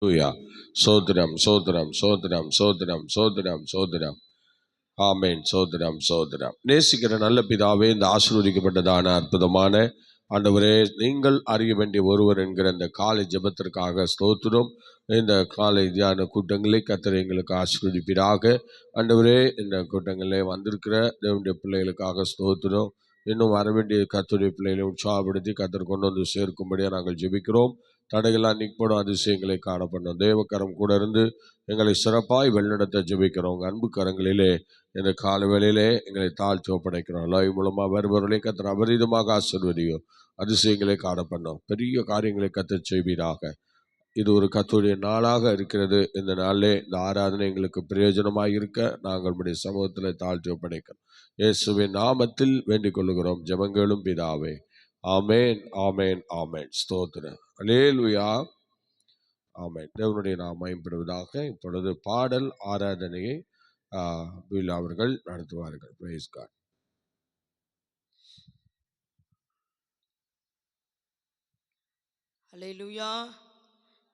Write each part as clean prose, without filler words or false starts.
சோதரம் சோதரம் சோதரம் சோதரம் சோதரம் சோதரம். ஆமேன். சோதரம் சோதரம். நேசிக்கிற நல்ல பிதாவே, இந்த ஆசீர்வதிக்கப்பட்டதான அற்புதமான ஆண்டவரே, நீங்கள் அறிய வேண்டிய ஒருவர் என்கிற இந்த காலை ஜெபத்திற்காக ஸ்தோத்திரம். இந்த காலை தியான கூட்டங்களை கர்த்தர் எங்களுக்கு ஆசீர்வதிப்பீராக. ஆண்டவரே, இந்த கூட்டங்களிலே வந்திருக்கிற தேவனுடைய பிள்ளைகளுக்காக ஸ்தோத்திரம். இன்னும் வர வேண்டிய கர்த்தருடைய பிள்ளைகளை உற்சாகப்படுத்தி கர்த்தர் கொண்டு வந்து சேர்க்கும்படியாக நாங்கள் ஜெபிக்கிறோம். தடைகளாக நீக்கப்படும் அதிசயங்களை காணப்படணும். தேவக்கரம் கூட இருந்து எங்களை சிறப்பாய் வழிநடத்த ஜெபிக்கிறோம். உங்கள் அன்பு கரங்களிலே இந்த கால வேளையிலே எங்களை தாழ்த்தி ஒப்படைக்கிறோம். லைவ் மூலமாக வருபவர்களை கர்த்தர் அபரிதமாக ஆசீர்வதியும். அதிசயங்களை காணப்படணும். பெரிய காரியங்களை கர்த்தர் செய்வீராக. இது ஒரு கர்த்தருடைய நாளாக இருக்கிறது. இந்த நாளிலே இந்த ஆராதனை எங்களுக்கு பிரயோஜனமாக இருக்க நாங்கள் உம்முடைய சமூகத்தில் தாழ்த்தி ஒப்படைக்கிறோம். இயேசுவின் நாமத்தில் வேண்டிக் கொள்ளுகிறோம் ஜெபங்களும் பிதாவே. ஆமேன் ஆமேன் ஆமேன். ஸ்தோத்திரம். அல்லேலூயா. ஆமேன். தேவனுடைய நாம் மகிமைப்படுவதாக. இப்பொழுது பாடல் ஆராதனையை பில் அவர்கள் நடத்துவார்கள். Praise God. அல்லேலூயா.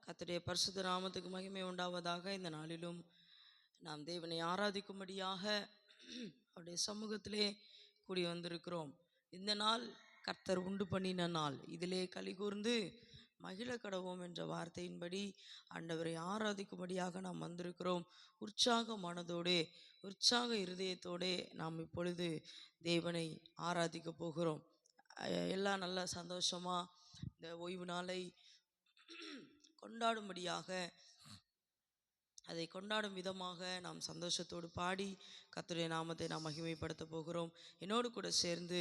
கர்த்தருடைய பரிசுத்த நாமத்துக்கு மகிமை உண்டாவதாக. இந்த நாளிலும் நாம் தேவனை ஆராதிக்கும்படியாக அவருடைய சமூகத்திலே கூடி வந்திருக்கிறோம். இந்த நாள் கர்த்தர் உண்டு பண்ணின நாள், இதிலே களி கூர்ந்து மகிழ கடவோம் என்ற வார்த்தையின்படி ஆண்டவரை ஆராதிக்கும்படியாக நாம் வந்திருக்கிறோம். உற்சாக மனதோடு உற்சாக இருதயத்தோடு நாம் இப்பொழுது தேவனை ஆராதிக்க போகிறோம். எல்லாம் நல்ல சந்தோஷமா இந்த ஓய்வு நாளை கொண்டாடும்படியாக, அதை கொண்டாடும் விதமாக நாம் சந்தோஷத்தோடு பாடி கர்த்தருடைய நாமத்தை நாம் மகிமைப்படுத்த போகிறோம். என்னோடு கூட சேர்ந்து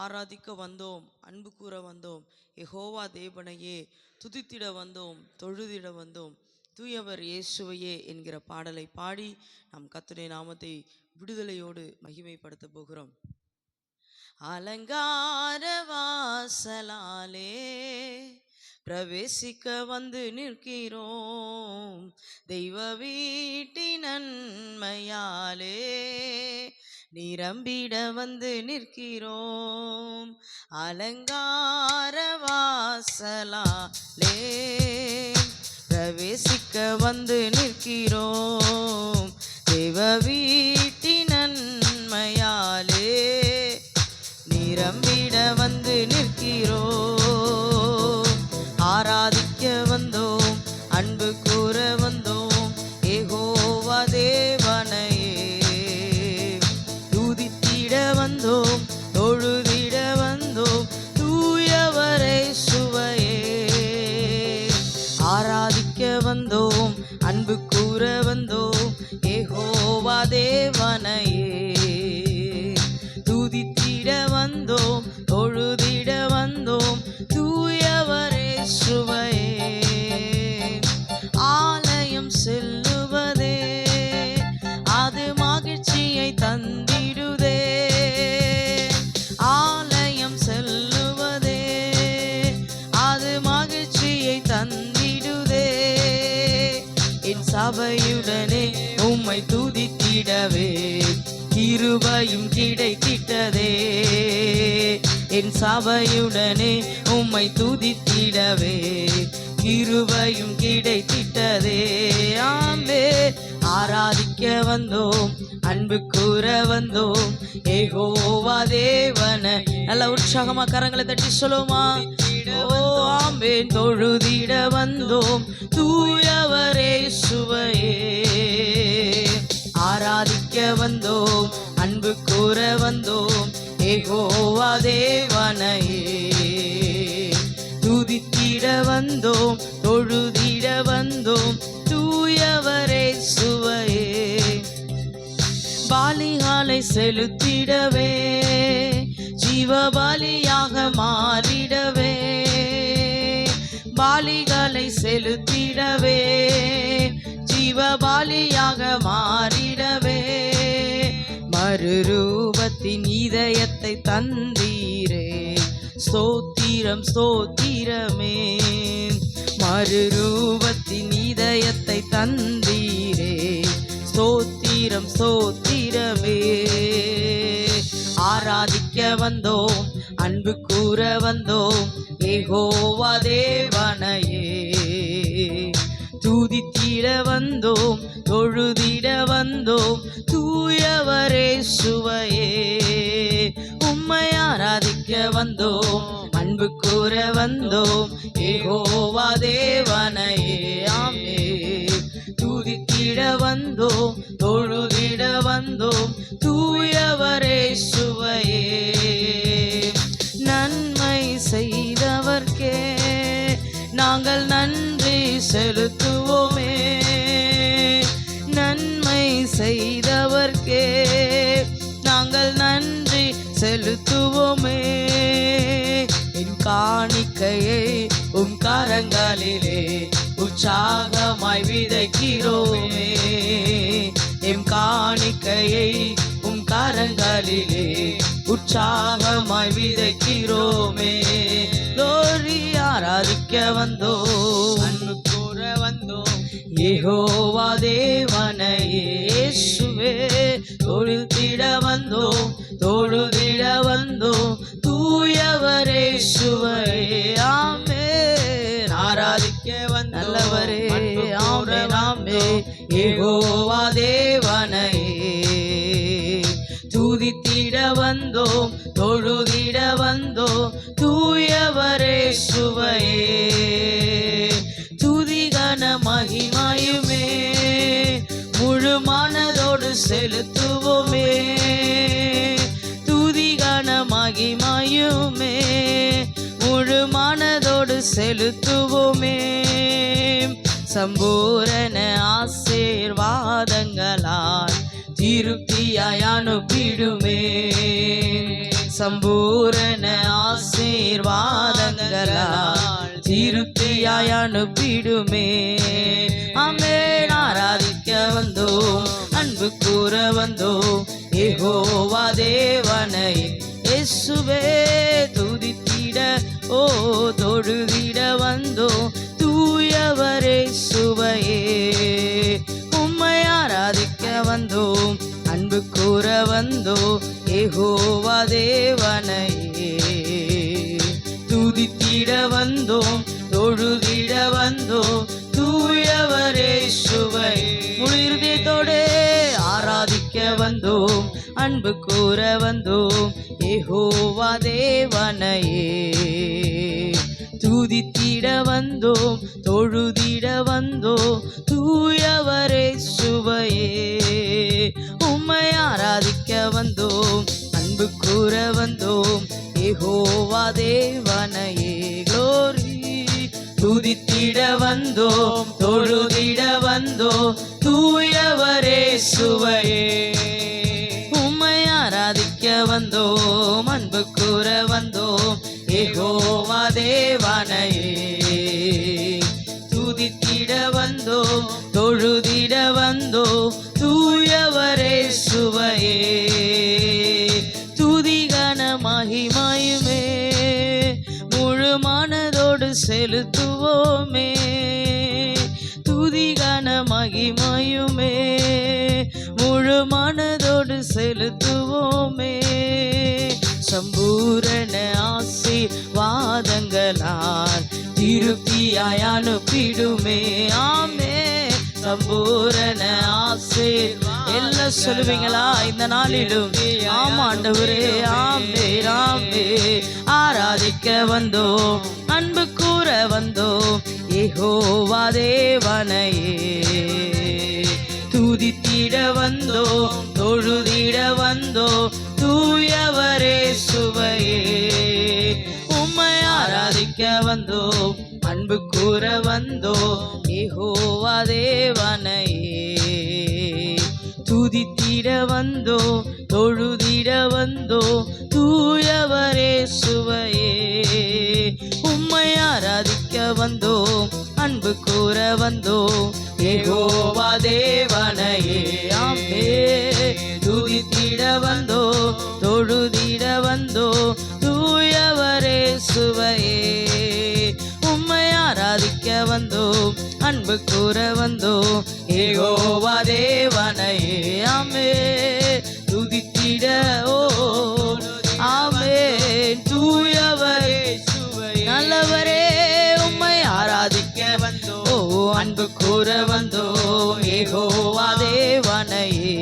ஆராதிக்க வந்தோம், அன்பு கூற வந்தோம், யெகோவா தேவனையே துதித்திட வந்தோம், தொழுதிட வந்தோம், தூயவர் இயேசுவையே என்கிற பாடலை பாடி நாம் கர்த்தருடைய நாமத்தை விடுதலையோடு மகிமைப்படுத்த போகிறோம். அலங்கார வாசலாலே பிரவேசிக்க வந்து நிற்கிறோம், தெய்வ வீட்டின் நன்மையாலே நிரம்பிட வந்து நிற்கிறோம். அலங்கார வாசலாலே பிரவேசிக்க வந்து நிற்கிறோம், தெய்வ வீட்டின் நன்மையாலே நிரம்பிட வந்து நிற்கிறோம். ஆராதிக்க வந்தோம், அன்பு கூற வந்தோம், யெகோவா தேவனையே துதித்திட வந்தோம், தொழுதிட வந்தோம், தூயவரை சுவையே. ஆராதிக்க வந்தோம், அன்பு கூற வந்தோம், யெகோவா தேவனையே துதித்திட வந்தோம், தொழுதிட வந்தோம், தூயவரே சுவையே. ஆலயம் செல்லுவதே அது மகிழ்ச்சியை தந்திடுதே, ஆலயம் செல்லுவதே அது மகிழ்ச்சியை தந்திடுதே. என் சபையுடனே உம்மை துதித்திடவே கிருபையும் கிடைத்திட்டதே, என் சபையுடனே உம்மை துதித்திடவே கிருபையும் கிடைத்திட்டதே. ஆமே. ஆராதிக்க வந்தோம், அன்பு கூற வந்தோம், யெகோவா தேவன. நல்ல உற்சாகமா கரங்களை தட்டி சொல்லுமா? ஓ ஆமென். தொழுதிட வந்தோம், தூயவரே சுவையே. ஆராதிக்க வந்தோம், அன்பு கூற வந்தோம், யெகோவா தேவனையே துதித்திட வந்தோம், தொழுதிட வந்தோம், தூயவரே சுவையே. பலிகளை செலுத்திடவே ஜீவபலியாக மாறிடவே, பலிகளை செலுத்திடவே ஜீவபலியாக மாறிடவே, மறுரூபத்தின் இதயத்தை தந்தீரே ஸ்தோத்திரம் ஸ்தோத்திரமே. மறுரூபத்தின் இதயத்தை தந்தீரே ஸ்தோத்திரம் ஸ்தோத்திரமே. ஆராதிக்க வந்தோம், அன்பு கூற வந்தோம், யெகோவா தேவனையே துதித்திட வந்தோம், தொழுதிட வந்தோம், தூயவரே சுவையே. உம்மை ஆராதிக்க வந்தோம், அன்பு கூற வந்தோம், யெகோவா தேவனையே. ஆமே. துதித்திட வந்தோம், தொழுதிட வந்தோம், தூயவரே சுவையே. நன்மை செய்தவர்க்கே நாங்கள் நன்றி செலுத்துவோமே. நன்மை செய்தவர்க்கே நாங்கள் நன்றி செலுத்துவோமே. என் காணிக்கையை உம் கரங்களிலே உற்சாகமாய் விதைக்கிறோமே. எம் காணிக்கையை உம் கரங்களிலே உற்சாகமாய் விதைக்கிறோமே. லோரி ஆராதிக்க வந்தோம், அன்பு கூற வந்தோம், யெகோவா தேவனையே. இயேசுவே தொழுதிட வந்தோம், தொழுதிட வந்தோம், தூயவரே சுவையே. ஆமென். ஆராதிக்க வந்தோம், நல்லவரே. ஆமென் ஆமென். யெகோவா தேவனையே. துதித்திட வந்தோம், தொழுதிட வந்தோம், தூயவரே சுவையே. துதிகன மகிமையுமே முழு மனதோடு செலுத்துவோமே. துதிகன மகிமையுமே முழு மனதோடு செலுத்துவோமே. சம்பூரண ஆசீர்வாதங்களால் திருப்தியாய் அனுப்பிடுமே. சம்பூரண ஆசீர்வாதங்களால் திருப்தியாய் அனுப்பிடுமே. ஆமென். ஆராதிக்க வந்தோம், அன்பு கூற வந்தோம், யெகோவா தேவனையே. இயேசுவே துதித்திட தொழுதிட வந்தோம், தூயவரே சுவையே. உம்மை ஆராதிக்க வந்தோம், அன்பு கூற வந்தோம், யெகோவா தேவனையே. துதித்திட வந்தோம், தொழுதிட வந்தோம், தூயவரே சுவையே. முழு இருதயத்தோடு ஆராதிக்க வந்தோம், அன்பு கூற வந்தோம், யெகோவா தேவனையே. துதித்திட வந்தோம், தொழுதிட வந்தோம், தூயவரே சுவையே. உம்மை ஆராதிக்க வந்தோம், அன்பு கூற வந்தோம், யெகோவா தேவனையே. க்ளோரி. துதித்திட வந்தோம், தொழுதிட வந்தோம், தூயவரே சுவையே. உம்மை ஆராதிக்க வந்தோம், அன்பு கூற வந்தோம், யெகோவா தேவனையே. துதித்திட வந்தோம், தொழுதிட வந்தோம், தூயவரே சுவையே. துதிகன மகிமையுமே முழு மனதோடு செலுத்துவோமே. துதிகன மகிமையுமே முழு மனதோடு செலுத்துவோமே. சம்பூரண ஆசீர்வாதங்களால் திருப்தியாய் அனுப்பிடுமே. ஆமே. சம்பூரண எல்லாம் சொல்லுவீங்களா இந்த நாளிலும்? ஆமா ஆண்டவரே. ஆமே ஆமே. ஆராதிக்க வந்தோம், அன்பு கூற வந்தோம், யெகோவா தேவனையே. துதித்திட வந்தோம், தொழுதிட வந்தோம், தூயவரே சுவையே. உம்மை ஆராதிக்க வந்தோம், அன்பு கூற வந்தோம், யெகோவா தேவனையே. துதித்திட வந்தோம், தொழுதிட வந்தோம், தூயவரே சுவையே. உம்மை ஆராதிக்க வந்தோம், அன்பு கூற வந்தோம், யெகோவா தேவனையே. ஆமே. துதித்திட வந்தோம், தொழுதிட வந்தோம், தூயவரே சுவையே. உம்மை ஆராதிக்க வந்தோம், அன்பு கூற வந்தோம், யெகோவா தேவனையே. ஆமே. துதித்திட ஆமே. தூயவரே சுவையே. நல்லவரே உம்மை ஆராதிக்க வந்தோம், அன்பு கூற வந்தோம் யெகோவா தேவனையே.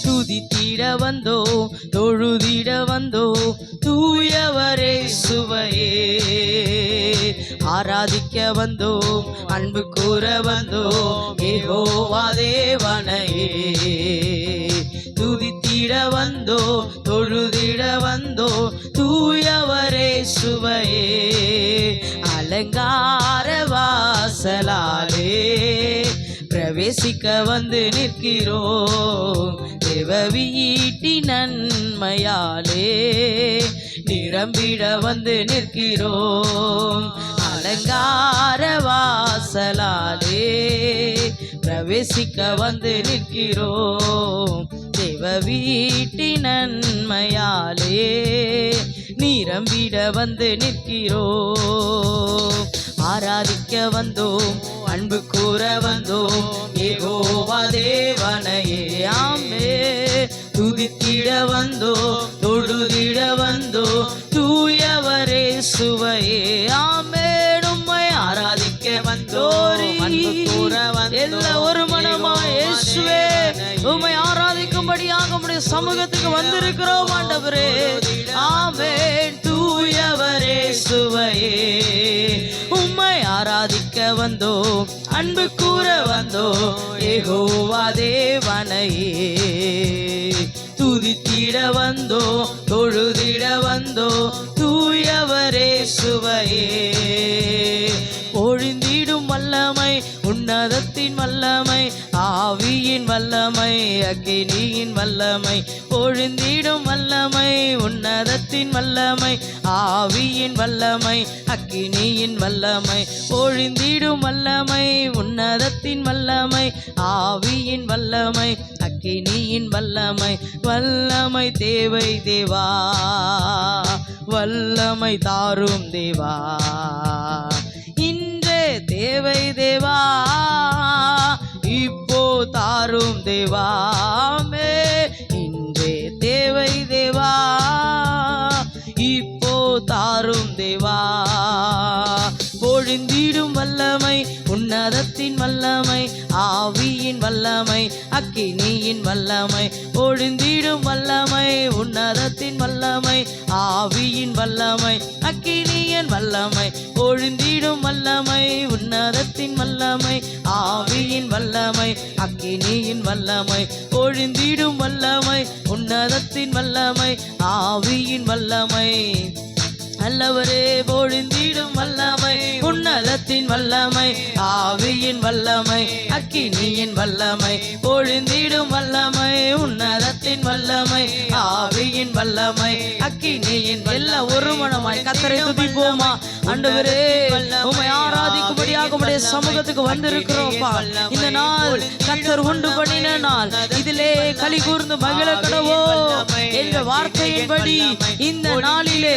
துதித்திட வந்தோம் தொழுதிட வந்தோம் தூயவரே சுவையே. ஆராதிக்க வந்தோம் அன்பு கூற வந்தோம் யெகோவா தேவனையே. துதித்திட வந்தோம் தொழுதிட வந்தோம் தூயவரே சுவையே. அலங்கார வாசலாலே பிரவேசிக்க வந்து நிற்கிறோம். தேவ வீட்டின் நன்மையாலே நிரம்பிட வந்து நிற்கிறோம். அலங்கார வாசலாலே பிரவேசிக்க வந்து நிற்கிறோம். தேவ வீட்டின் நன்மையாலே நிரம்பிட வந்து நிற்கிறோம். ஆராதிக்க வந்தோம் அன்பு கூற வந்தோம் யெகோவா தேவனையே. ஆமே துதித்திட வந்தோம் தொழுதிட வந்தோம் தூயவரே சுவையே. ஆமே உம்மை ஆராதிக்க வந்தோரி எல்லா ஒரு மனமாய் இயேசுவே உம்மை ஆராதிக்கும்படியாக உம்முடைய சமூகத்துக்கு வந்திருக்கிறோம் ஆண்டவரே. ஆமென் தூயவரே சுவையே. உம்மை ஆராதிக்க வந்தோம் அன்பு கூற வந்தோம் யெகோவா தேவனையே. துதித்திட வந்தோம் தொழுதிட வந்தோம் தூயவரே சுவையே. பொழிந்திடும் வல்லமை உன்னதத்தின் வல்லமை ஆவியின் வல்லமை அக்கினியின் வல்லமை. பொழிந்திடும் வல்லமை உன்னதத்தின் வல்லமை ஆவியின் வல்லமை அக்கினியின் வல்லமை. பொழிந்திடும் வல்லமை உன்னதத்தின் வல்லமை ஆவியின் வல்லமை அக்கினியின் வல்லமை. வல்லமை தேவை தேவா வல்லமை தாரும் தேவா. இன்றே தேவை தேவா இப்போ தாரும் தேவாமே. இன்றே தேவை தேவா இப்போ தாரும் தேவா. பொழிந்திடும் வல்லமை உன்னதத்தின் வல்லமை ஆவியின் வல்லமை அக்கினியின் வல்லமை. பொழிந்திடும் வல்லமை உன்னதத்தின் வல்லமை ஆவியின் வல்லமை அக்கினியின் வல்லமை. பொழிந்திடும் வல்லமை உன்னதத்தின் வல்லமை ஆவியின் வல்லமை அக்கினியின் வல்லமை. பொழிந்திடும் வல்லமை உன்னதத்தின் வல்லமை ஆவியின் வல்லமை. நல்லவரே பொழிந்திடும் வல்லமை உன்னதத்தின் வல்லமை ஆவியின் வல்லமை அக்கினியின் வல்லமை. பொழிந்திடும் வல்லமை உன்னதத்தின் வல்லமை ஆவியின் வல்லமை அக்கினியின். எல்லாம் ஒரு மனமாய் கர்த்தரை துதிப்போமா. ஆண்டவரே உம்மை ஆராதிக்கும்படியாக உம்முடைய சமூகத்துக்கு வந்திருக்கிறோம்ப்பா. இந்த நாள் கர்த்தர் உண்டு பண்ணின நாள். இதிலே களி கூர்ந்து மகிழ கடவோம். என்ற வார்த்தையின்படி இந்த நாளிலே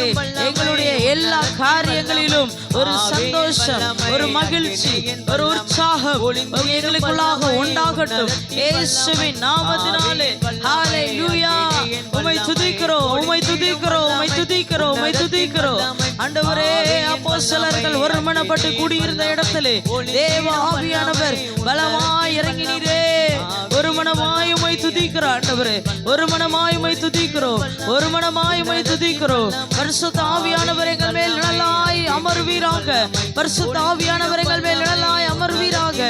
எங்களுடைய எல்லா காரியங்களிலும் ஒரு சந்தோஷம் ஒரு மகிழ்ச்சி ஒரு உற்சாகம் எங்களுக்குள்ளாக உண்டாகட்டும் இயேசுவின் நாமத்தினாலே. ஹல்லேலூயா. உம்மை துதிக்கிறோம் உம்மை துதிக்கிறோம் உம்மை துதிக்கிறோம் உம்மை துதிக்கிறோம். ஆண்டவரே அப்போஸ்தலர்கள் ஒருமனப்பட்டு கூடியிருந்த இடத்திலே தேவ ஆவியானவர் பலமாய் இறங்கினீரே. ஒரு மனமாய் உம்மை துதிக்கிறோம் ஆண்டவரே. ஒரு மனமாய் உம்மை துதிக்கிறோம் ஒரு மனமாய் உம்மை துதிக்கிறோம். பரிசுத்த ஆவியானவர் எங்கள் மேல் நிழலாய் அமர்வீராக. பரிசுத்த ஆவியானவர் எங்கள் மேல் நிழலாய் அமர்வீராக.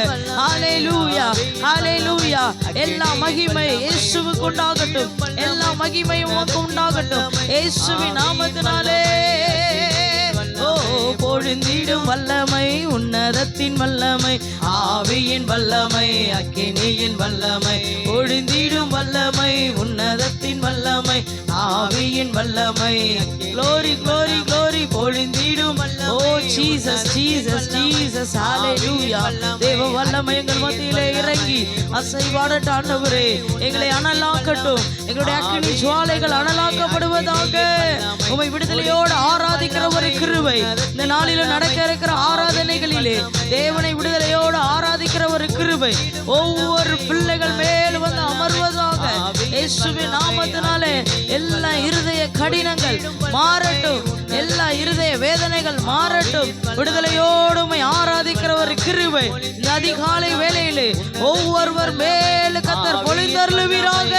ஹல்லேலூயா ஹல்லேலூயா. எல்லா மகிமை இயேசுவுக்கு உண்டாகட்டும். எல்லா மகிமையும் உமக்கு உண்டாகட்டும் இயேசுவின் நாமத்தினாலே. பொழிந்திடும் வல்லமை உன்னதத்தின் வல்லமை ஆவியின் வல்லமை அக்கினியின் வல்லமை. பொழிந்திடும் வல்லமை உன்னதத்தின் வல்லமை ஆவியின் வல்லமை. glory glory glory. பொழிந்திடும் ஓ ஜீசஸ் ஜீசஸ் ஜீசஸ் ஹல்லேலூயா. தேவ வல்லமை எங்கள் மத்தியிலே இறங்கி அசைவாடட்ட ஆண்டவரே. எங்களை அனலாக்கட்டும். எங்களுடைய அக்கினி ஜுவாலைகள் அனலாக்கப்படுவதாக. உம்மை விடுதலையோடு ஆராதிக்கிற ஒரு கிருபை இந்த நாளில நடக்க இருக்கிற ஆராதனைகளிலே தேவனை விடுதலையோடு ஆராதிக்கிற ஒரு கிருபை ஒவ்வொரு பிள்ளைகள் மேல் வந்து அமர்வதாக இயேசுவின் நாமத்தினாலே. எல்லா இருதய கடினங்கள் மாறட்டும். எல்லா இருதய வேதனைகள் மாறட்டும். விடுதலையோடு உம்மை ஆராதிக்கிற ஒரு கிருபை இந்த அதிகாலை வேளையிலே ஒவ்வொருவர் மேல் கர்த்தர் பொழிந்தருளுவீராக.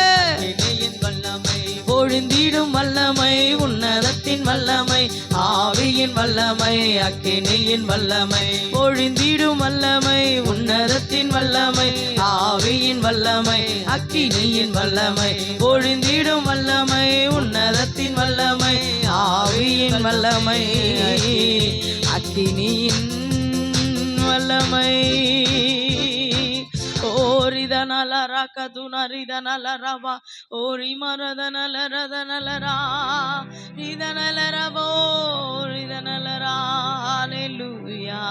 பொழிந்திடும் வல்லமை, உன்னதத்தின் வல்லமை, ஆவியின் வல்லமை, அக்கினியின் வல்லமை. பொழிந்திடும் வல்லமை, உன்னதத்தின் வல்லமை, ஆவியின் வல்லமை, அக்கினியின் வல்லமை. பொழிந்திடும் வல்லமை, உன்னதத்தின் வல்லமை, ஆவியின் வல்லமை, அக்கினியின் வல்லமை. ஓரிதனலரா கதுனரிதனலரவா ஓரிமரதனலரதனலரா ரிதனலரவோ ரிதனலரா. ஹல்லேலூயா.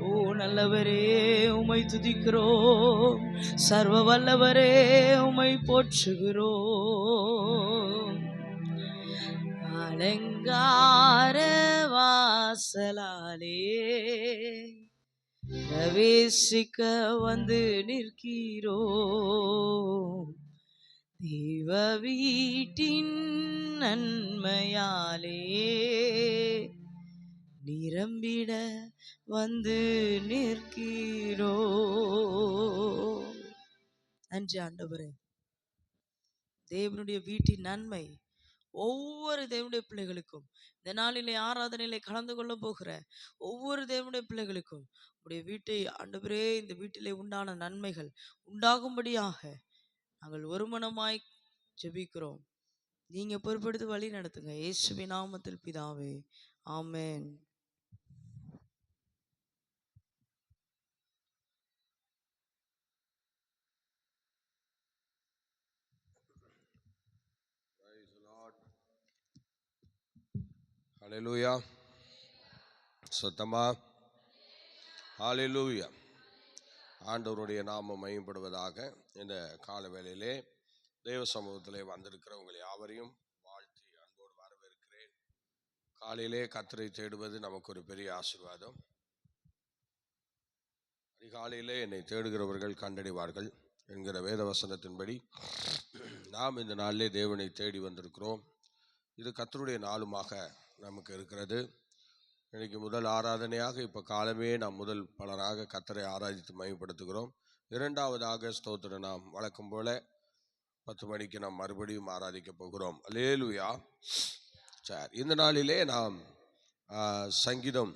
ஓ நல்லவரே உம்மை துதிக்கிறோம். சர்வ வல்லவரே உம்மை போற்றுகிறோம். அலங்கார வாசலாலே பிரவேசிக்க வந்து நிற்கிறோம். தேவ வீட்டின் நன்மையாலே நிரம்பிட வந்து நிற்கிறோம். நன்றி ஆண்டவரே. தேவனுடைய வீட்டின் நன்மை ஒவ்வொரு தேவனுடைய பிள்ளைகளுக்கும், இந்த நாளிலே ஆராதனையிலே கலந்து கொள்ள போகிற ஒவ்வொரு தேவனுடைய பிள்ளைகளுக்கும் உடைய வீட்டை ஆண்டவரே, இந்த வீட்டிலே உண்டான நன்மைகள் உண்டாகும்படியாக நாங்கள் ஒருமனமாய் ஜெபிக்கிறோம். நீங்க பொறுப்பெடுத்து வழி நடத்துங்க. இயேசுவின் நாமத்தில் பிதாவே, ஆமென். ஹல்லேலூயா. சத்தமா ஹல்லேலூயா. ஆண்டவருடைய நாமம் மகிமைப்படுவதாக. இந்த கால வேளையிலே தேவ சமூகத்திலே வந்திருக்கிற உங்களை யாவரையும் வாழ்த்தி அன்போடு வரவேற்கிறேன். காலையிலே கர்த்தரை தேடுவது நமக்கு ஒரு பெரிய ஆசீர்வாதம். அதிகாலையிலே என்னை தேடுகிறவர்கள் கண்டடைவார்கள் என்கிற வேத வசனத்தின்படி நாம் இந்த நாளிலே தேவனை தேடி வந்திருக்கிறோம். இது கர்த்தருடைய நாளுமாக நமக்கு இருக்கிறது. இன்னைக்கு முதல் ஆராதனையாக இப்போ காலமே நாம் முதல் பலராக கர்த்தரை ஆராதித்து மகிமைப்படுத்துகிறோம். இரண்டாவதாக ஸ்தோத்திரம், நாம் வழக்கம் போல 10 மணிக்கு நாம் மறுபடியும் ஆராதிக்க போகிறோம். அல்லேலூயா. சரி, இந்த நாளிலே நாம் சங்கீதம்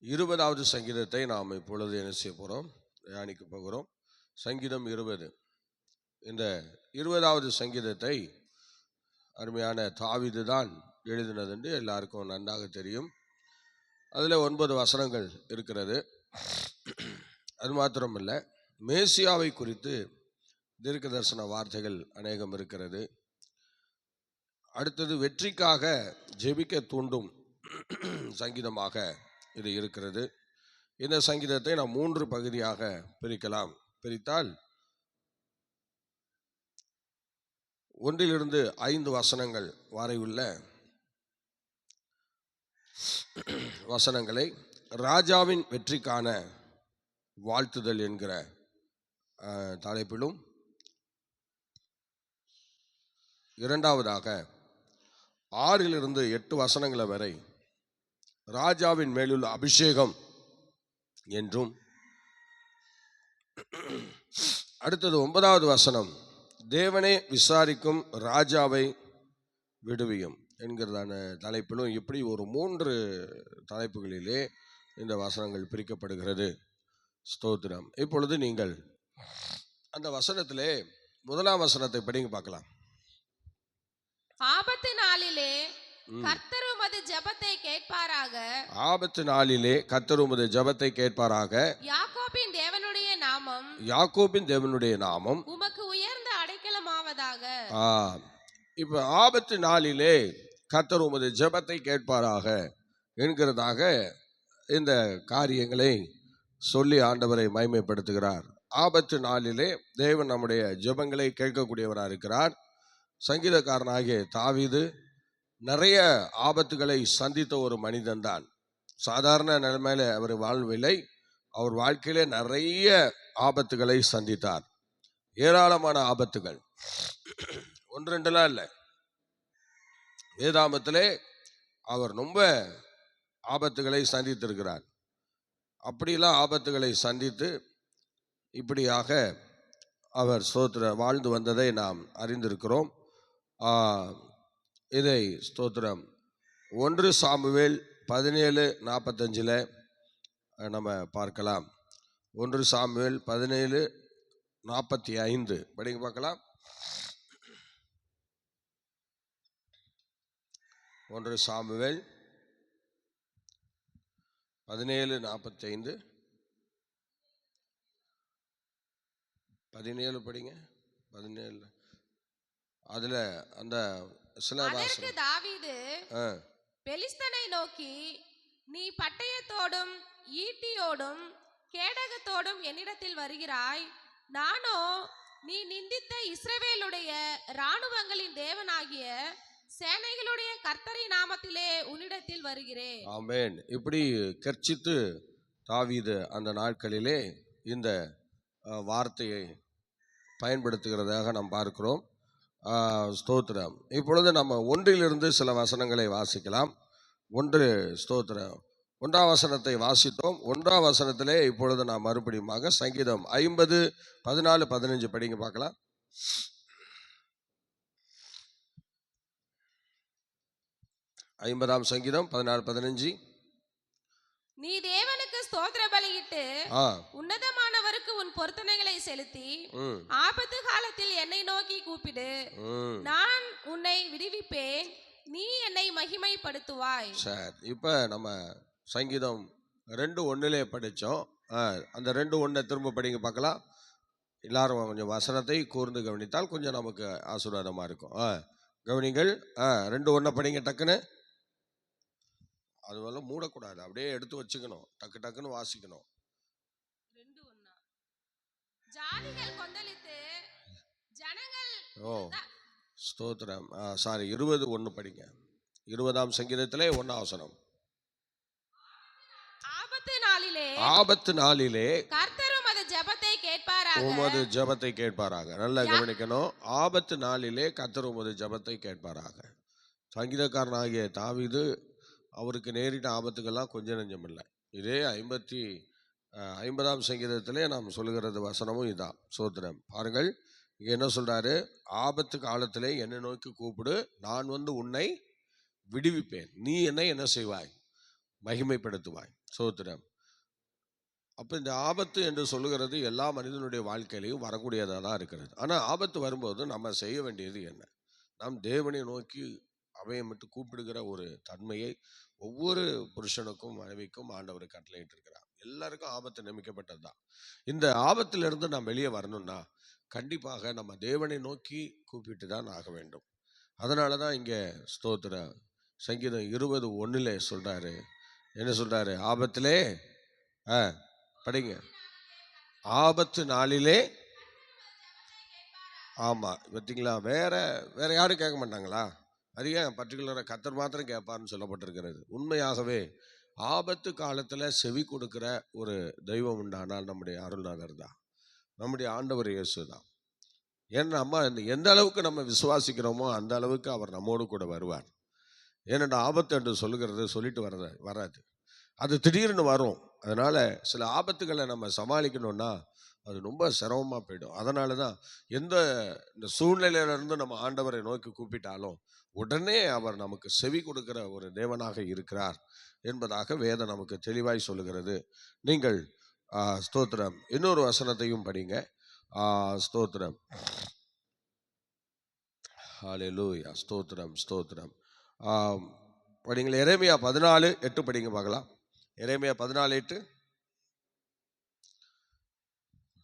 20வது சங்கீதத்தை நாம் இப்பொழுது என்ன செய்ய போகிறோம், தியானிக்க போகிறோம். சங்கீதம் 20. இந்த 20வது சங்கீதத்தை அருமையான தாவீது தான் எழுதினது என்று எல்லாருக்கும் நன்றாக தெரியும். அதில் 9 வசனங்கள் இருக்கிறது. அது மாத்திரமல்ல, மேசியாவை குறித்து தீர்க்க தரிசன வார்த்தைகள் அநேகம் இருக்கிறது. அடுத்தது வெற்றிக்காக ஜெபிக்க தூண்டும் சங்கீதமாக இது இருக்கிறது. இந்த சங்கீதத்தை நாம் 3 பகுதியாக பிரிக்கலாம். பிரித்தால் 1 to 5 வசனங்கள் வரை உள்ள வசனங்களை ராஜாவின் வெற்றிக்கான வாழ்த்துதல் என்கிற தலைப்பிலும், இரண்டாவதாக 6 to 8 வசனங்கள் வரை ராஜாவின் மேலுள்ள அபிஷேகம் என்றும், அடுத்தது 9வது வசனம் தேவனே விசாரிக்கும் ராஜாவை விடுவியும் என்கிறதான தலைப்பிலும், இப்படி ஒரு 3 தலைப்புகளிலே இந்த வசனங்கள் பிரிக்கப்படுகிறது. ஸ்தோத்திரம். இப்பொழுது நீங்கள் அந்த வசனத்திலே 1ஆம் வசனத்தை படிங்க பார்க்கலாம். ஆபத்து நாளிலே கர்த்தர் உமது ஜெபத்தை கேட்பாராக. ஆபத்து நாளிலே கர்த்தர் உமது ஜெபத்தை கேட்பாராக. யாக்கோபின் தேவனுடைய நாமம், யாக்கோபின் தேவனுடைய நாமம் உமக்கு உயர்ந்த அடைக்கலமாவதாக. இப்ப ஆபத்து நாளிலே கர்த்தர் உமது ஜெபத்தை கேட்பாராக என்கிறதாக இந்த காரியங்களை சொல்லி ஆண்டவரை மகிமைப்படுத்துகிறார். ஆபத்து நாளிலே தேவன் நம்முடைய ஜெபங்களை கேட்கக்கூடியவராக இருக்கிறார். சங்கீதக்காரனாகிய தாவீது நிறைய ஆபத்துகளை சந்தித்த ஒரு மனிதன் தான். சாதாரண நிலைமையில அவர் வாழவில்லை. அவர் வாழ்க்கையிலே நிறைய ஆபத்துகளை சந்தித்தார். ஏராளமான ஆபத்துகள், 1 2 இல்லை, வேதாமத்திலே அவர் ரொம்ப ஆபத்துகளை சந்தித்திருக்கிறார். அப்படிலாம் ஆபத்துகளை சந்தித்து இப்படியாக அவர் வாழ்ந்து வந்ததை நாம் அறிந்திருக்கிறோம். இதை ஸ்தோத்திரம் 1 சாமுவேல் 17:45 நம்ம பார்க்கலாம். 1 சாமுவேல் 17:45 படிங்க பார்க்கலாம். 1 சாமுவேல் 17:45 17 படிங்க. 17 அதுல அந்த சில அதற்கு தாவீது பெலிஸ்தனை நோக்கி, நீ பட்டயத்தோடும் ஈட்டியோடும் கேடகத்தோடும் என்னிடத்தில் வருகிறாய், நானோ நீ நிந்தித்த இஸ்ரவேலுடைய இராணுவங்களின் தேவனாகிய சேனைகளுடைய கர்த்தரின் நாமத்திலே உன்னிடத்தில் வருகிறேன். ஆமென். இப்படி கர்ச்சித்து தாவீது அந்த நாட்களிலே இந்த வார்த்தையை பயன்படுத்துகிறதாக நாம் பார்க்கிறோம். ஸ்தோத்திரம். இப்பொழுது நம்ம 1 சில வசனங்களை வாசிக்கலாம். 1 ஸ்தோத்திரம் 1ஆம் வசனத்தை வாசித்தோம். 1ஆம் வசனத்திலே இப்பொழுது நாம் மறுபடியும் சங்கீதம் 50:14-15 படிங்க பார்க்கலாம். 50ஆம் சங்கீதம் 14-15. நீ தேவனுக்கு ஸ்தோத்திர பலியிட்டு உன்னதமானவருக்கு உன் பொருத்தனைகளை செலுத்தி ஆபத்து காலத்தில் என்னை நோக்கி கூப்பிடு, நான் உன்னை விடுவிப்பேன், நீ என்னை மகிமைப்படுத்துவாய். சரி, இப்ப நம்ம சங்கீதம் 2:1 படிச்சோம். அந்த 2:1 திரும்ப படிங்க பார்க்கலாம். எல்லாரும் கொஞ்சம் வசனத்தை கூர்ந்து கவனித்தால் கொஞ்சம் நமக்கு ஆசீர்வாதமா இருக்கும். கவனிங்கள். 2:1 படிங்க டக்குன்னு. அதுவரை மூடக்கூடாது, அப்படியே எடுத்து வச்சுக்கணும், டக்கு டக்குன்னு வாசிக்கணும். ஜாதிகள் கொந்தளித்து ஜனங்கள் ஸ்தோத்திரம். சாரி 20:1 படிங்க. 20ஆம் சங்கீதத்திலே 1ஆம் வசனம். ஆபத்து நாளிலே கர்த்தர் உமது ஜெபத்தை கேட்பாராக. நல்லா கவனிக்கணும். ஆபத்து நாளிலே கர்த்தர் உமது ஜெபத்தை கேட்பாராக. சங்கீதக்காரனாகிய தாவீது அவருக்கு நேரிட்ட ஆபத்துக்கெல்லாம் கொஞ்சம் நெஞ்சம் இல்லை. இதே 50ஆம் சங்கீதத்திலே நாம் சொல்லுகிறது வசனமும் இதான். சோத்திரம். பாருங்கள், இங்க என்ன சொல்றாரு? ஆபத்து காலத்திலே என்னை நோக்கி கூப்பிடு, நான் வந்து உன்னை விடுவிப்பேன், நீ என்னை என்ன செய்வாய்? மகிமைப்படுத்துவாய். சோத்திரம். அப்போ இந்த ஆபத்து என்று சொல்லுகிறது எல்லா மனிதனுடைய வாழ்க்கையிலையும் வரக்கூடியதாக தான் இருக்கிறது. ஆனால் ஆபத்து வரும்போது நம்ம செய்ய வேண்டியது என்ன? நாம் தேவனை நோக்கி அவையமிட்டு கூப்பிடுகிற ஒரு தன்மையை ஒவ்வொரு புருஷனுக்கும் மனைவிக்கும் ஆண்டவர் கட்டளையிட்டு இருக்கிறார். எல்லாருக்கும் ஆபத்து நியமிக்கப்பட்டது தான். இந்த ஆபத்திலிருந்து நாம் வெளியே வரணும்னா கண்டிப்பாக நம்ம தேவனை நோக்கி கூப்பிட்டு தான் ஆக வேண்டும். அதனால தான் இங்கே ஸ்தோத்திர சங்கீதம் 20:1 சொல்றாரு. என்ன சொல்றாரு? ஆபத்திலே படிங்க. ஆபத்து நாளிலே. ஆமா, பார்த்தீங்களா? வேற யாரும் கேட்க மாட்டாங்களா? அது ஏன் பர்டிகுலராக கர்த்தர் மாத்திரம் கேட்பார்னு சொல்லப்பட்டிருக்கிறது. உண்மையாகவே ஆபத்து காலத்தில் செவி கொடுக்கிற ஒரு தெய்வம் உண்டானால் நம்முடைய அருள்நாதர் தான், நம்முடைய ஆண்டவர் இயேசு தான். ஏன்னா நம்ம எந்த அளவுக்கு நம்ம விசுவாசிக்கிறோமோ அந்த அளவுக்கு அவர் நம்மோடு கூட வருவார். ஏன்னா ஆபத்து என்று சொல்லிட்டு வராது, அது திடீர்னு வரும். அதனால சில ஆபத்துகளை நம்ம சமாளிக்கணும்னா அது ரொம்ப சிரமமாக போயிடும். அதனால தான் இந்த சூழ்நிலையிலிருந்து நம்ம ஆண்டவரை நோக்கி கூப்பிட்டாலும் உடனே அவர் நமக்கு செவி கொடுக்கிற ஒரு தேவனாக இருக்கிறார் என்பதாக வேதம் நமக்கு தெளிவாய் சொல்லுகிறது. நீங்கள் ஸ்தோத்திரம் இன்னொரு வசனத்தையும் படிங்க. ஸ்தோத்திரம். ஹல்லேலூயா. ஸ்தோத்திரம் ஸ்தோத்திரம். படிங்கள். எரேமியா 14:8 படிங்க பார்க்கலாம். எரேமியா 14:8.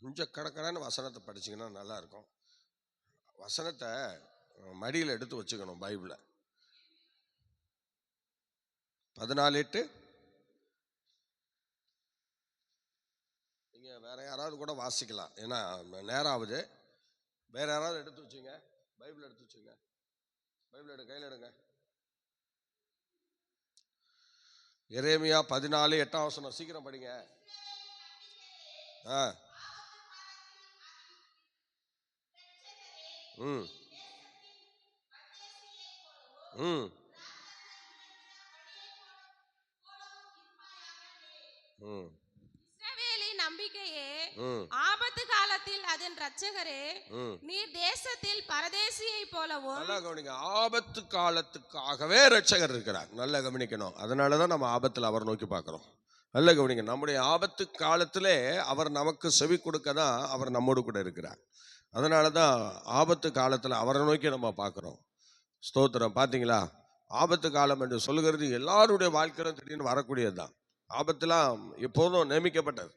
கொஞ்சம் கடற்கடான்னு வசனத்தை படிச்சிங்கன்னா நல்லா இருக்கும். வசனத்தை மடியில் எடுத்து வச்சுக்கணும். பைபிளை 14:8. நீங்கள் வேற யாராவது கூட வாசிக்கலாம், ஏன்னா நேரம் ஆகுது. வேற யாராவது எடுத்து வச்சுங்க, பைபிள் எடுத்து வச்சுங்க. பைபிள் கையில் எடுங்க. எரேமியா 14:8 சீக்கிரம் படிங்க. ம், இஸ்ரவேலின் நம்பிக்கையே, ம், ஆபத்து காலத்தில் அதன் இரட்சகரே, ம். நீர் தேசத்தில் பரதேசியை போலவும் நல்லா கவனிங்க. ஆபத்து காலத்துக்காகவே ரட்சகர் இருக்கிறார். நல்லா கவனிக்கணும். அதனாலதான் நம்ம ஆபத்தில் அவர் நோக்கி பார்க்கிறோம். நல்ல கவனிங்க. நம்முடைய ஆபத்து காலத்திலே அவர் நமக்கு செவி கொடுக்க தான் அவர் நம்மோடு கூட இருக்கிறார். அதனாலதான் ஆபத்து காலத்துல அவரை நோக்கி நம்ம பார்க்கிறோம். ஸ்தோத்திரம். பாத்தீங்களா, ஆபத்து காலம் என்று சொல்லுகிறது எல்லாருடைய வாழ்க்கையிலும் திடீர்னு வரக்கூடியதுதான். ஆபத்துலாம் எப்போதும் நியமிக்கப்பட்டது.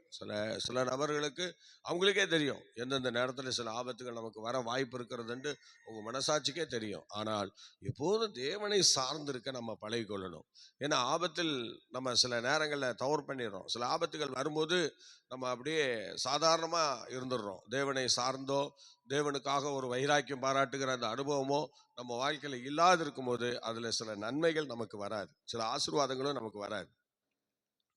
சில நபர்களுக்கு அவங்களுக்கே தெரியும் எந்தெந்த நேரத்தில் சில ஆபத்துகள் நமக்கு வர வாய்ப்பு இருக்கிறதுன்ட்டு உங்கள் மனசாட்சிக்கே தெரியும். ஆனால் எப்போதும் தேவனை சார்ந்திருக்க நம்ம பழகிக்கொள்ளணும். ஏன்னா ஆபத்தில் நம்ம சில நேரங்களில் தவறு பண்ணிடுறோம். சில ஆபத்துகள் வரும்போது நம்ம அப்படியே சாதாரணமாக இருந்துடுறோம். தேவனை சார்ந்தோ தேவனுக்காக ஒரு வைராக்கியம் பாராட்டுகிற அந்த அனுபவமோ நம்ம வாழ்க்கையில் இல்லாது இருக்கும்போது அதில் சில நன்மைகள் நமக்கு வராது, சில ஆசீர்வாதங்களும் நமக்கு வராது.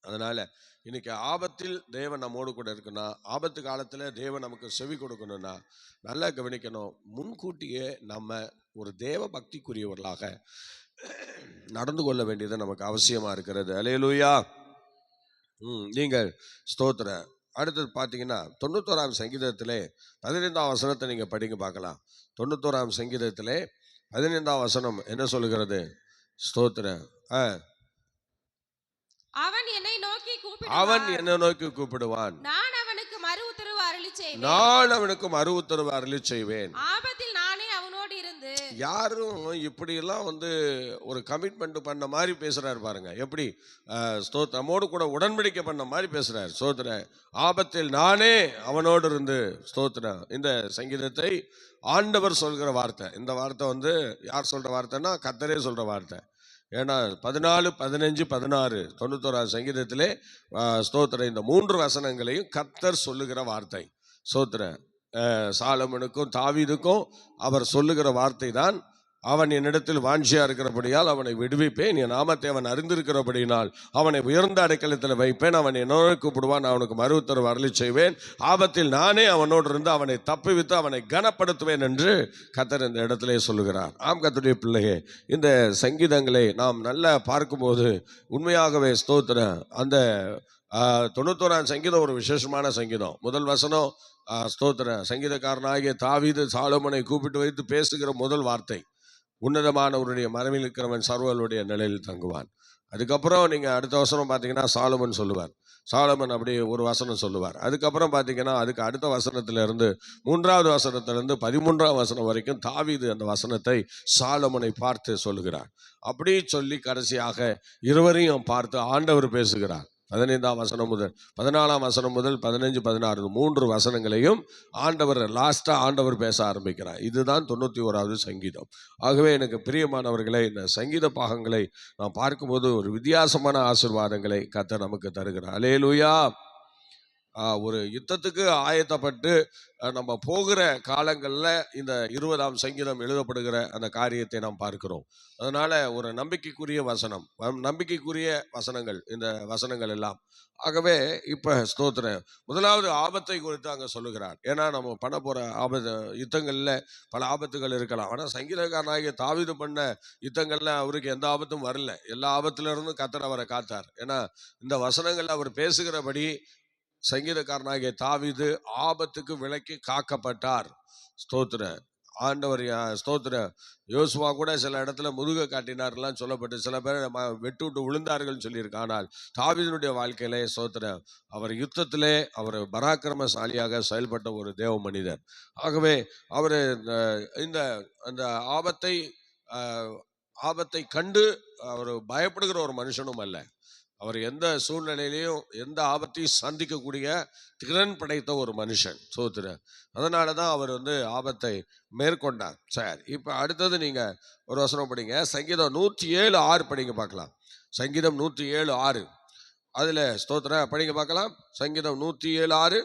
அதனால இன்னைக்கு ஆபத்தில் தேவன் நம்மோடு கூட இருக்குன்னா, ஆபத்து காலத்துல தேவன் நமக்கு செவி கொடுக்கணும்னா நல்லா கவனிக்கணும். முன்கூட்டியே நம்ம ஒரு தேவ பக்திக்குரியவர்களாக நடந்து கொள்ள வேண்டியது நமக்கு அவசியமா இருக்கிறது. அல்லேலூயா. நீங்கள் ஸ்தோத்திர. அடுத்தது பார்த்தீங்கன்னா 91ஆம் சங்கீதத்திலே 15ஆம் வசனத்தை நீங்க படிங்க பார்க்கலாம். 91ஆம் சங்கீதத்திலே 15ஆம் வசனம் என்ன சொல்லுகிறது? ஸ்தோத்திர. அவன் என்னை நோக்கி கூப்பிடுவான், நான் அவனுக்கு மறு உத்தரவு அருளி செய்வேன். ஆபத்தில் நானே அவனோடு இருந்து. யாரும் இப்படி எல்லாம் ஒரு கமிட்மெண்ட் பண்ண மாதிரி பேசுறாரு பாருங்க. எப்படி நம்மோடு கூட உடன்படிக்கை பண்ண மாதிரி பேசுறாரு. ஸ்தோத்திர. ஆபத்தில் நானே அவனோடு இருந்து. ஸ்தோத்திர. இந்த சங்கீதத்தை ஆண்டவர் சொல்கிற வார்த்தை. இந்த வார்த்தை யார் சொல்ற வார்த்தைன்னா கர்த்தரே சொல்ற வார்த்தை. ஏன்னா 14, 15, 16 91ஆம் சங்கீதத்திலே ஸ்தோத்திர இந்த 3 வசனங்களையும் கர்த்தர் சொல்லுகிற வார்த்தை. ஸ்தோத்திர. சாலமோனுக்கும் தாவீதுக்கும் அவர் சொல்லுகிற வார்த்தை தான், அவன் என்னிடத்தில் வாஞ்சியா இருக்கிறபடியால் அவனை விடுவிப்பேன், என் நாமத்தை அவன் அறிந்திருக்கிறபடினால் அவனை உயர்ந்த அடைக்கலத்தில் வைப்பேன், அவன் என்னோடு கூப்பிடுவான், அவனுக்கு மறு உத்தரவு அருளி செய்வேன், ஆபத்தில் நானே அவனோடு இருந்து அவனை தப்புவித்து அவனை கனப்படுத்துவேன் என்று கர்த்தர் இந்த இடத்திலே சொல்லுகிறார். ஆம் கர்த்தருடைய பிள்ளையே, இந்த சங்கீதங்களை நாம் நல்லா பார்க்கும்போது உண்மையாகவே ஸ்தோத்திர அந்த 91ஆம் சங்கீதம் ஒரு விசேஷமான சங்கீதம். முதல் வசனம் ஸ்தோத்திர சங்கீதக்காரனாகிய தாவீது சாலமோனை கூப்பிட்டு வைத்து பேசுகிற முதல் வார்த்தை, உன்னதமானவருடைய மறைவில் இருக்கிறவன் சர்வர்களுடைய நிலையில் தங்குவான். அதுக்கப்புறம் நீங்க அடுத்த வசனம் பார்த்தீங்கன்னா சாலமன் சொல்லுவார். சாலமன் அப்படியே ஒரு வசனம் சொல்லுவார். அதுக்கப்புறம் பார்த்தீங்கன்னா அதுக்கு அடுத்த வசனத்திலிருந்து 3ஆவது வசனத்திலிருந்து 13ஆம் வசனம் வரைக்கும் தாவீது அந்த வசனத்தை சாலமனை பார்த்து சொல்லுகிறார். அப்படி சொல்லி கடைசியாக இருவரையும் பார்த்து ஆண்டவர் பேசுகிறார். 15ஆம் வசனம் முதல் 14ஆம் வசனம் முதல் 15, 16 3 வசனங்களையும் ஆண்டவர் பேச ஆரம்பிக்கிறார். இதுதான் 91ஆவது சங்கீதம். ஆகவே எனக்கு பிரியமானவர்களை, இந்த சங்கீத பாகங்களை நாம் பார்க்கும்போது ஒரு வித்தியாசமான ஆசீர்வாதங்களை கர்த்தர் நமக்கு தருகிறார். அல்லேலூயா. ஒரு யுத்தத்துக்கு ஆயத்தப்பட்டு நம்ம போகிற காலங்களில் இந்த 20ஆம் சங்கீதம் எழுதப்படுகிற அந்த காரியத்தை நாம் பார்க்கிறோம். அதனால ஒரு நம்பிக்கைக்குரிய வசனம், நம்பிக்கைக்குரிய வசனங்கள் இந்த வசனங்கள் எல்லாம். ஆகவே இப்ப ஸ்தோத்திரம் முதலாவது ஆபத்தை குறித்து அங்க சொல்லுகிறார். ஏன்னா நம்ம பண்ண போற யுத்தங்கள்ல பல ஆபத்துகள் இருக்கலாம். ஆனா சங்கீதக்காரனாகிய தாவீது பண்ண யுத்தங்கள்ல அவருக்கு எந்த ஆபத்தும் வரல. எல்லா ஆபத்துல இருந்தும் கர்த்தர் அவரை காத்தார். ஏன்னா இந்த வசனங்கள்ல அவர் பேசுகிறபடி சங்கீதக்காரனாகிய தாவீது ஆபத்துக்கு விலக்கி காக்கப்பட்டார். ஸ்தோத்திர. ஆண்டவர் ஸ்தோத்திர. யோசுவா கூட சில இடத்துல முதுக காட்டினார்லாம் சொல்லப்பட்டு சில பேர் வெட்டு விட்டு விழுந்தார்கள் சொல்லியிருக்கு. ஆனால் தாவீதினுடைய வாழ்க்கையிலே ஸ்தோத்திர அவர் யுத்தத்திலே அவர் பராக்கிரமசாலியாக செயல்பட்ட ஒரு தேவ மனிதர். ஆகவே அவர் இந்த அந்த ஆபத்தை கண்டு அவர் பயப்படுகிற ஒரு மனுஷனும் அல்ல. அவர் எந்த சூழ்நிலையிலையும் எந்த ஆபத்தையும் சந்திக்கக்கூடிய திறன் படைத்த ஒரு மனுஷன். சோத்திர. அதனாலதான் அவர் ஆபத்தை மேற்கொண்டார். சரி, இப்ப அடுத்தது நீங்க ஒரு வசனம் படிங்க. சங்கீதம் 107:6 படிங்க பார்க்கலாம். சங்கீதம் 107:6 அதுல ஸ்தோத்திர படிங்க பார்க்கலாம். சங்கீதம் 107:6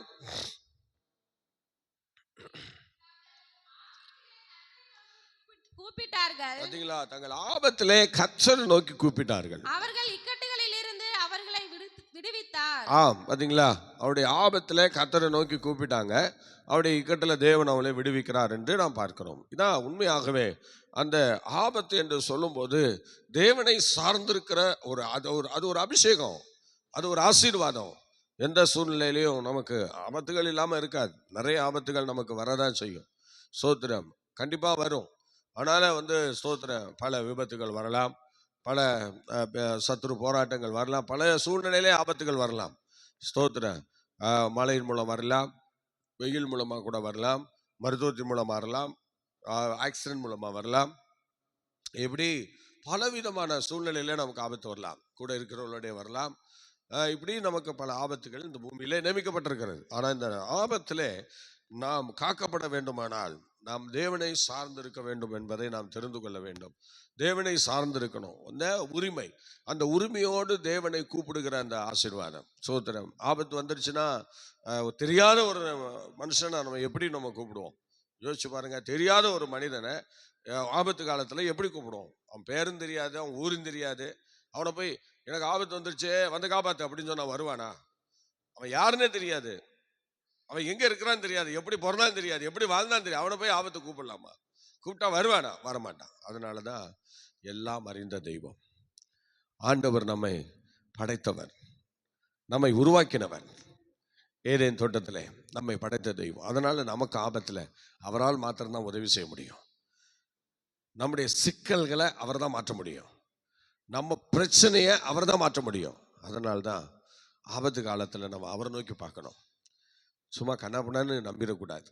கூப்பிட்டார்கள். பாத்தீங்களா? தங்கள் ஆபத்திலே கர்த்தரை நோக்கி கூப்பிட்டார்கள். அவர்கள் இக்கட்டுகளில் இருந்து அவர்களை விடுவித்தார். பாத்தீங்களா? அவருடைய ஆபத்திலே கர்த்தரை நோக்கி கூப்பிட்டாங்க. அவருடைய இக்கட்டுல தேவன் அவளை விடுவிக்கிறார் என்று நாம் பார்க்கிறோம். இதான் உண்மையாகவே அந்த ஆபத்து என்று சொல்லும் போது தேவனை சார்ந்திருக்கிற அது ஒரு அபிஷேகம். அது ஒரு ஆசீர்வாதம். எந்த சூழ்நிலையிலையும் நமக்கு ஆபத்துகள் இல்லாமல் இருக்காது. நிறைய ஆபத்துகள் நமக்கு வரதான் செய்யும். ஸ்தோத்திரம், கண்டிப்பாக வரும். அதனால் ஸ்தோத்திரம், பல விபத்துகள் வரலாம், பல சத்துரு போராட்டங்கள் வரலாம், பல சூழ்நிலையிலே ஆபத்துகள் வரலாம். ஸ்தோத்திரம், மழையின் மூலம் வரலாம், வெயில் மூலமாக கூட வரலாம், மருத்துவத்தின் மூலமாக வரலாம், ஆக்சிடென்ட் மூலமாக வரலாம். இப்படி பலவிதமான சூழ்நிலையில நமக்கு ஆபத்து வரலாம். கூட இருக்கிறவங்களுடைய வரலாம். இப்படி நமக்கு பல ஆபத்துகள் இந்த பூமியிலே நியமிக்கப்பட்டிருக்கிறது. ஆனால் இந்த ஆபத்திலே நாம் காக்கப்பட வேண்டுமானால் நாம் தேவனை சார்ந்திருக்க வேண்டும் என்பதை நாம் தெரிந்து கொள்ள வேண்டும். தேவனை சார்ந்திருக்கணும். அந்த உரிமை, அந்த உரிமையோடு தேவனை கூப்பிடுகிற அந்த ஆசீர்வாதம். சோத்திரம், ஆபத்து வந்துருச்சுன்னா தெரியாத ஒரு மனுஷனை நம்ம எப்படி நம்ம கூப்பிடுவோம்? யோசிச்சு பாருங்க. தெரியாத ஒரு மனிதனை ஆபத்து காலத்துல எப்படி கூப்பிடுவோம்? அவன் பேரும் தெரியாது, அவன் ஊரும் தெரியாது. அவனை போய் எனக்கு ஆபத்து வந்துருச்சு வந்து காப்பாத்து அப்படின்னு சொன்னா வருவானா? அவன் யாருன்னே தெரியாது, அவன் எங்க இருக்கிறான்னு தெரியாது, எப்படி பிறந்தான்னு தெரியாது, எப்படி வாழ்ந்தான்னு தெரியாது. அவனை போய் ஆபத்து கூப்பிடலாமா? கூப்பிட்டா வருவானா? வரமாட்டான். அதனாலதான் எல்லாம் அறிந்த தெய்வம் ஆண்டவர் நம்மை படைத்தவர், நம்மை உருவாக்கினவர். ஏதேன் தோட்டத்திலே நம்மை படைத்த தெய்வம். அதனால நமக்கு ஆபத்துல அவரால் மாத்திரம்தான் உதவி செய்ய முடியும். நம்முடைய சிக்கல்களை அவர் தான் மாற்ற முடியும். நம்ம பிரச்சனையை அவர் தான் மாற்ற முடியும். அதனால்தான் ஆபத்து காலத்தில் நம்ம அவரை நோக்கி பார்க்கணும். சும்மா கண்ணாபண்ணான்னு நம்பிடக்கூடாது.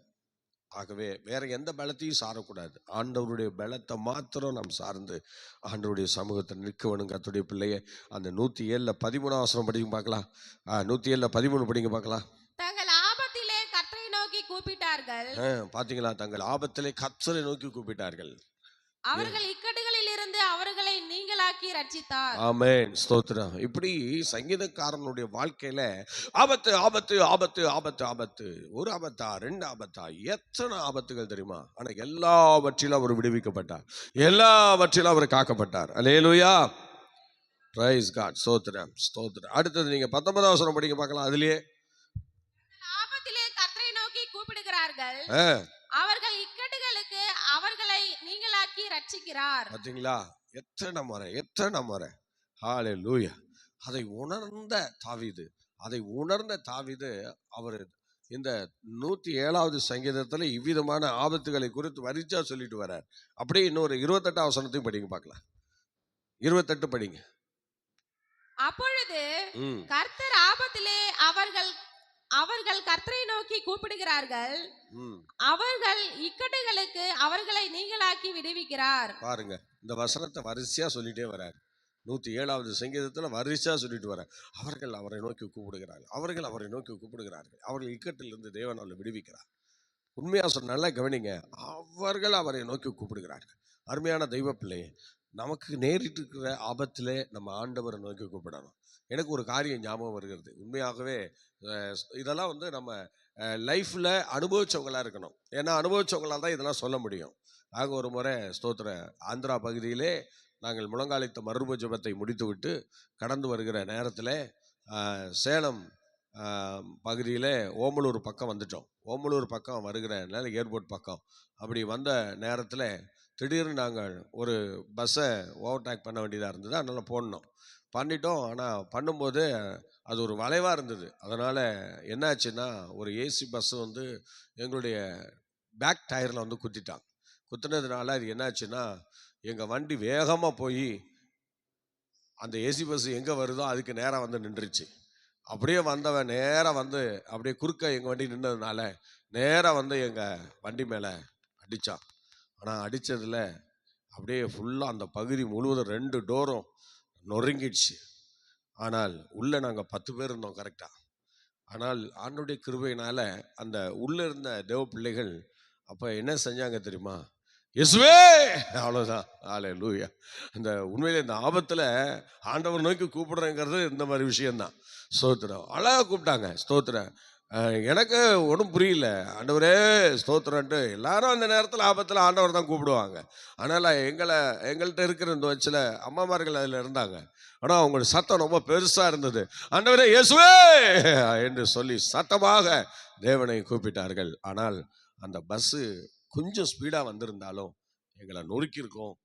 ஆகவே வேற எந்த பலத்தையும் சாரக்கூடாது. ஆண்டவருடைய பலத்தை மாத்திரம் நாம் சார்ந்து ஆண்டவருடைய சமூகத்தை நிற்க வேணும். கர்த்தருடைய பிள்ளைய அந்த 107:13 படிங்க பார்க்கலாம். 107:13 படிங்க பார்க்கலாம். தங்கள் ஆபத்திலே கர்த்தரை நோக்கி கூப்பிட்டார்கள். பாத்தீங்களா? தங்கள் ஆபத்திலே கர்த்தரை நோக்கி கூப்பிட்டார்கள். அவர்கள் இக்கட்டுகளில் இருந்து அவர்களை நீங்களாக்கி ரட்சித்தார். ஆமென், ஸ்தோத்திரம். இப்படி சங்கீதக்காரனுடைய வாழ்க்கையில ஆபத்து ஆபத்து ஆபத்து ஆபத்து ஆபத்து, ஒரு ஆபத்தா, 2 ஆபத்தா, எத்தனை ஆபத்துகள் தெரியுமா? ஆனா எல்லாவற்றிலும் அவர் விடுவிக்கப்பட்டார், எல்லாவற்றிலும் அவர் காக்கப்பட்டார். அல்லேலூயா, பிரைஸ் காட். ஸ்தோத்திரம், ஸ்தோத்திரம். அடுத்தது நீங்க 19 படிக்க பார்க்கலாம். அதுலயே ஆபத்திலே கர்த்தரை நோக்கி கூப்பிடுகிறார்கள், அவர்கள் இக்கட்டுகளுக்கு அவர்களை நீங்களாக்கி ரட்சிக்கிறார். பாத்தீங்களா? எத்தனை முறை, எத்தனை முறை. ஹல்லேலூயா. அதை உணர்ந்த தாவீது அவர் இந்த 107வது சங்கீதத்துல இவ்விதமான ஆபத்துகளை குறித்து வரிச்சா சொல்லிட்டு வர்றார். அப்படியே இன்னொரு 28ஆம் வசனத்தையும் படிங்க பார்க்கலாம். 28 படிங்க. அப்பொழுது கர்த்தர் ஆபத்திலே அவர்கள் கர்த்தரை நோக்கி கூப்பிடுகிறார்கள், அவர்கள் இக்கட்டுகளுக்கு அவர்களை நீங்களாக்கி விடுவிக்கிறார். பாருங்க, இந்த வசனத்தை வரிசையா சொல்லிட்டே வர்றார். 107வது சங்கீதத்துல வரிசையா சொல்லிட்டு வர்றார். அவர்கள் அவரை நோக்கி கூப்பிடுகிறார்கள், அவர்கள் அவரை நோக்கி கூப்பிடுகிறார்கள், அவர்கள் இக்கட்டிலிருந்து தேவன் அவர்களை விடுவிக்கிறார். உண்மையா சொன்னால கவனிங்க, அவர்கள் அவரை நோக்கி கூப்பிடுகிறார்கள். அருமையான தெய்வ பிள்ளையே, நமக்கு நேரிட்டு இருக்கிற ஆபத்திலே நம்ம ஆண்டவரை நோக்கி கூப்பிடணும். எனக்கு ஒரு காரியம் ஞாபகம் வருகிறது. உண்மையாகவே இதெல்லாம் நம்ம லைஃப்ல அனுபவிச்சவங்களா இருக்கணும். ஏன்னா அனுபவிச்சவங்களால் தான் இதெல்லாம் சொல்ல முடியும். ஆக ஒரு முறை ஸ்தோத்திர ஆந்திரா பகுதியிலே நாங்கள் முழங்காலித்த மறுரூப ஜெபத்தை முடித்துவிட்டு கடந்து வருகிற நேரத்தில் சேலம் பகுதியில் ஓமலூர் பக்கம் வந்துட்டோம். ஓமலூர் பக்கம் வருகிற ஏர்போர்ட் பக்கம் அப்படி வந்த நேரத்தில் திடீர்னு நாங்கள் ஒரு பஸ்ஸை ஓவர்டேக் பண்ண வேண்டியதாக இருந்தது. அதனால் பண்ணிட்டோம். ஆனால் பண்ணும்போது அது ஒரு வளைவாக இருந்தது. அதனால் என்னாச்சுன்னா, ஒரு ஏசி பஸ்ஸு எங்களுடைய பேக் டயரில் குத்திட்டாங்க. குத்துனதுனால அது என்னாச்சுன்னா, எங்கள் வண்டி வேகமாக போய் அந்த ஏசி பஸ் எங்கே வருதோ அதுக்கு நேராக நின்றுச்சு. அப்படியே வந்தவன் நேராக அப்படியே குறுக்க எங்கள் வண்டி நின்றதுனால நேராக எங்கள் வண்டி மேலே அடித்தான். ஆனால் அடித்ததில் அப்படியே ஃபுல்லாக அந்த பகுதி முழுவதும் 2 டோரும் நொறுங்கிடுச்சு. ஆனால் உள்ளே நாங்கள் 10 பேர் இருந்தோம் கரெக்டாக. ஆனால் ஆண்டவருடைய கிருபையினால் அந்த உள்ளே இருந்த தேவ பிள்ளைகள் அப்போ என்ன செஞ்சாங்க தெரியுமா? இயேசுவே, அவ்வளோதான். ஹல்லேலூயா. அந்த உண்மையிலே இந்த ஆபத்தில் ஆண்டவர் நோக்கி கூப்பிடுறேங்கிறது இந்த மாதிரி விஷயந்தான். ஸ்தோத்திரம். அழகாக கூப்பிட்டாங்க. ஸ்தோத்திரம். எனக்கு ஒன்றும் புரியல. ஆண்டவரே ஸ்தோத்திரன்ட்டு எல்லாரும் அந்த நேரத்தில் ஆபத்தில் ஆண்டவர் தான் கூப்பிடுவாங்க. அதனால் எங்கள்கிட்ட இருக்கிற இந்த சில அம்மாமார்கள் அதில் இருந்தாங்க. ஆனால் அவங்களோட சத்தம் ரொம்ப பெருசாக இருந்தது. ஆண்டவரே இயேசுவே என்று சொல்லி சத்தமாக தேவனை கூப்பிட்டார்கள். ஆனால் அந்த பஸ்ஸு கொஞ்சம் ஸ்பீடாக வந்திருந்தாலும் எங்களை நொறுக்கியிருக்கோம்,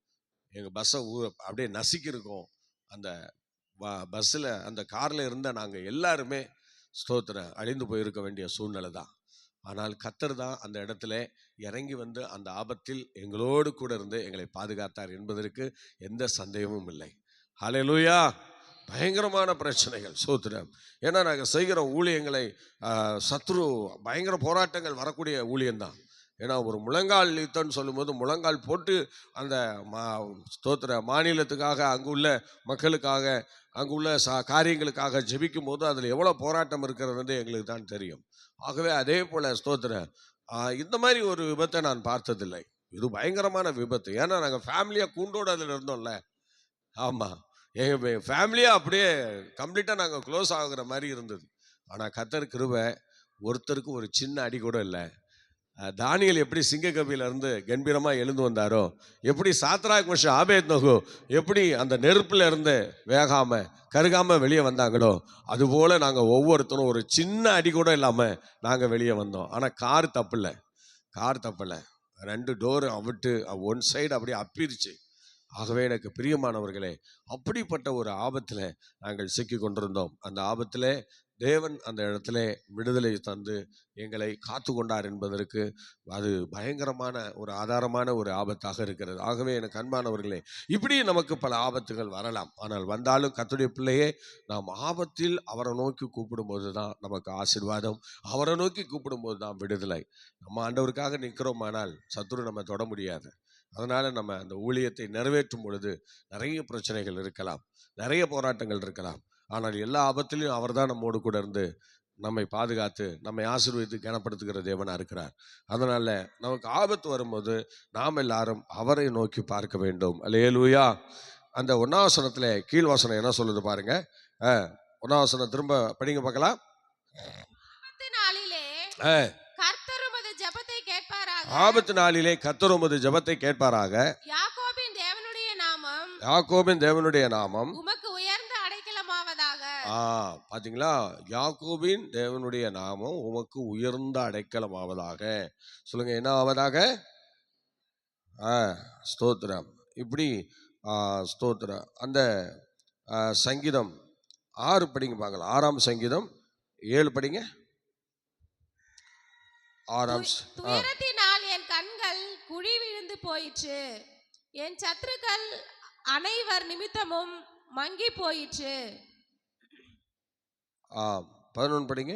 எங்கள் பஸ்ஸை அப்படியே நசுக்கியிருக்கோம். அந்த பஸ்ஸில் அந்த காரில் இருந்த நாங்கள் எல்லாருமே ஸ்தோத்திரம் அழிந்து போயிருக்க வேண்டிய சூழ்நிலை தான். ஆனால் கர்த்தர் தான் அந்த இடத்துல இறங்கி வந்து அந்த ஆபத்தில் எங்களோடு கூட இருந்து எங்களை பாதுகாத்தார் என்பதற்கு எந்த சந்தேகமும் இல்லை. ஹல்லேலூயா. பயங்கரமான பிரச்சனைகள் ஸ்தோத்திரம். ஏன்னா நாங்கள் செய்கிற ஊழியங்களை சத்ரு பயங்கர போராட்டங்கள் வரக்கூடிய ஊழியம்தான். ஏன்னா ஒரு முழங்கால் யுத்தம்னு சொல்லும்போது முழங்கால் போட்டு அந்த ஸ்தோத்திர மாநிலத்துக்காக அங்குள்ள மக்களுக்காக அங்குள்ள காரியங்களுக்காக ஜெபிக்கும் போது அதில் எவ்வளோ போராட்டம் இருக்கிறது எங்களுக்கு தான் தெரியும். ஆகவே அதே போல் ஸ்தோத்திரம் இந்த மாதிரி ஒரு விபத்தை நான் பார்த்ததில்லை. இது பயங்கரமான விபத்து. ஏன்னா நாங்கள் ஃபேமிலியாக கூண்டோடு அதில் இருந்தோம்ல. ஆமாம், எங்கள் ஃபேமிலியாக அப்படியே கம்ப்ளீட்டாக நாங்கள் க்ளோஸ் ஆகுற மாதிரி இருந்தது. ஆனால் கர்த்தர் கிருபை, ஒருத்தருக்கு ஒரு சின்ன அடி கூட இல்லை. தானியேல் எப்படி சிங்கக்கபில இருந்து கம்பீரமாக எழுந்து வந்தாரோ, எப்படி சாத்ராக் மேஷாக் ஆபேத்நேகோ எப்படி அந்த நெருப்பில் இருந்து வேகாமல் கருகாமல் வெளியே வந்தாங்களோ, அதுபோல் நாங்கள் ஒவ்வொருத்தரும் ஒரு சின்ன அடி கூட இல்லாமல் நாங்கள் வெளியே வந்தோம். ஆனால் கார் தப்பில்லை. 2 டோர் அவிட்டு ஒன் சைடு அப்படியே அப்பிருச்சு. ஆகவே எனக்கு பிரியமானவர்களே, அப்படிப்பட்ட ஒரு ஆபத்தில் நாங்கள் சிக்கி கொண்டிருந்தோம். அந்த ஆபத்தில் தேவன் அந்த இடத்துல விடுதலை தந்து எங்களை காத்து கொண்டார் என்பதற்கு அது பயங்கரமான ஒரு ஆதாரமான ஒரு ஆபத்தாக இருக்கிறது. ஆகவே எனக்கு அன்பானவர்களே, இப்படி நமக்கு பல ஆபத்துகள் வரலாம். ஆனால் வந்தாலும் கர்த்தருடைய பிள்ளையே, நாம் ஆபத்தில் அவரை நோக்கி கூப்பிடும்போது தான் நமக்கு ஆசீர்வாதம், அவரை நோக்கி கூப்பிடும்போது தான் விடுதலை. நம்ம ஆண்டவருக்காக நிற்கிறோமானால் சத்துரு நம்ம தொட முடியாது. அதனால் நம்ம அந்த ஊழியத்தை நிறைவேற்றும் பொழுது நிறைய பிரச்சனைகள் இருக்கலாம், நிறைய போராட்டங்கள் இருக்கலாம். ஆனால் எல்லா ஆபத்திலையும் அவர் தான் நம்மோடு கூட இருந்து நம்மை பாதுகாத்து நம்மை ஆசீர்வதித்து கனப்படுத்துகிற தேவனாக இருக்கிறார். அதனால் நமக்கு ஆபத்து வரும்போது நாம் எல்லாரும் அவரை நோக்கி பார்க்க வேண்டும். அல்லேலூயா. அந்த 1ஆம் வசனத்தில் கீழ்வாசனம் என்ன சொல்லுது பாருங்க. 1ஆம் வசனம் திரும்ப படிங்க பார்க்கலாம். ஆபத்து நாளிலே கர்த்தர் உமது ஜெபத்தை கேட்பாராக. யாக்கோபின் தேவனுடைய நாமம் உமக்கு உயர்ந்த அடைக்கலமாவதாக. பாத்தீங்களா, யாக்கோபின் தேவனுடைய நாமம் உமக்கு உயர்ந்த அடைக்கலமாவதாக. சொல்லுங்க, என்ன ஆவதாக? ஸ்தோத்திரம். இப்படி ஸ்தோத்திரம். அந்த சங்கீதம் 6 படிங்க பார்க்கலாம். 6ஆம் சங்கீதம் 7 படிங்க. 6ஆம். துயரத்தினால் என் கண்கள் குழி விழுந்து போயிற்று, என் சத்துருக்கள் அனைவர் நிமித்தமும் மங்கி போயிற்று. 11 படிங்க.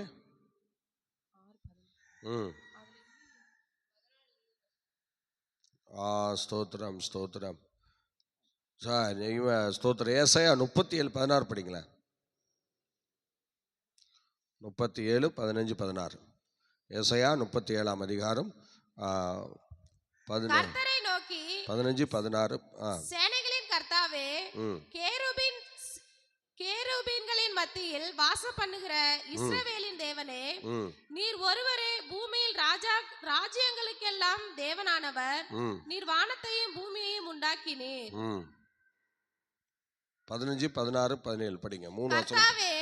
ஸ்தோத்திரம் ஸ்தோத்திரம். ஸ்தோத்திரம். ஏசாயா 37:16 படிங்களேன். 37, 15, 16. ஏசாயா 37ஆம் அதிகாரம் 15, 16. சேனைகளின் கர்த்தாவே, கேருபீன்களின் மத்தியில் வாசம் பண்ணுகிற இஸ்ரவேலின் தேவனே, நீர் ஒருவரே பூமியில் ராஜ்யங்களுக்கெல்லாம் தேவனானவர். நீர் வானத்தையும் பூமியையும் உண்டாக்கினீர். 15, 16, 17 படிங்க. 3 கர்த்தாவே,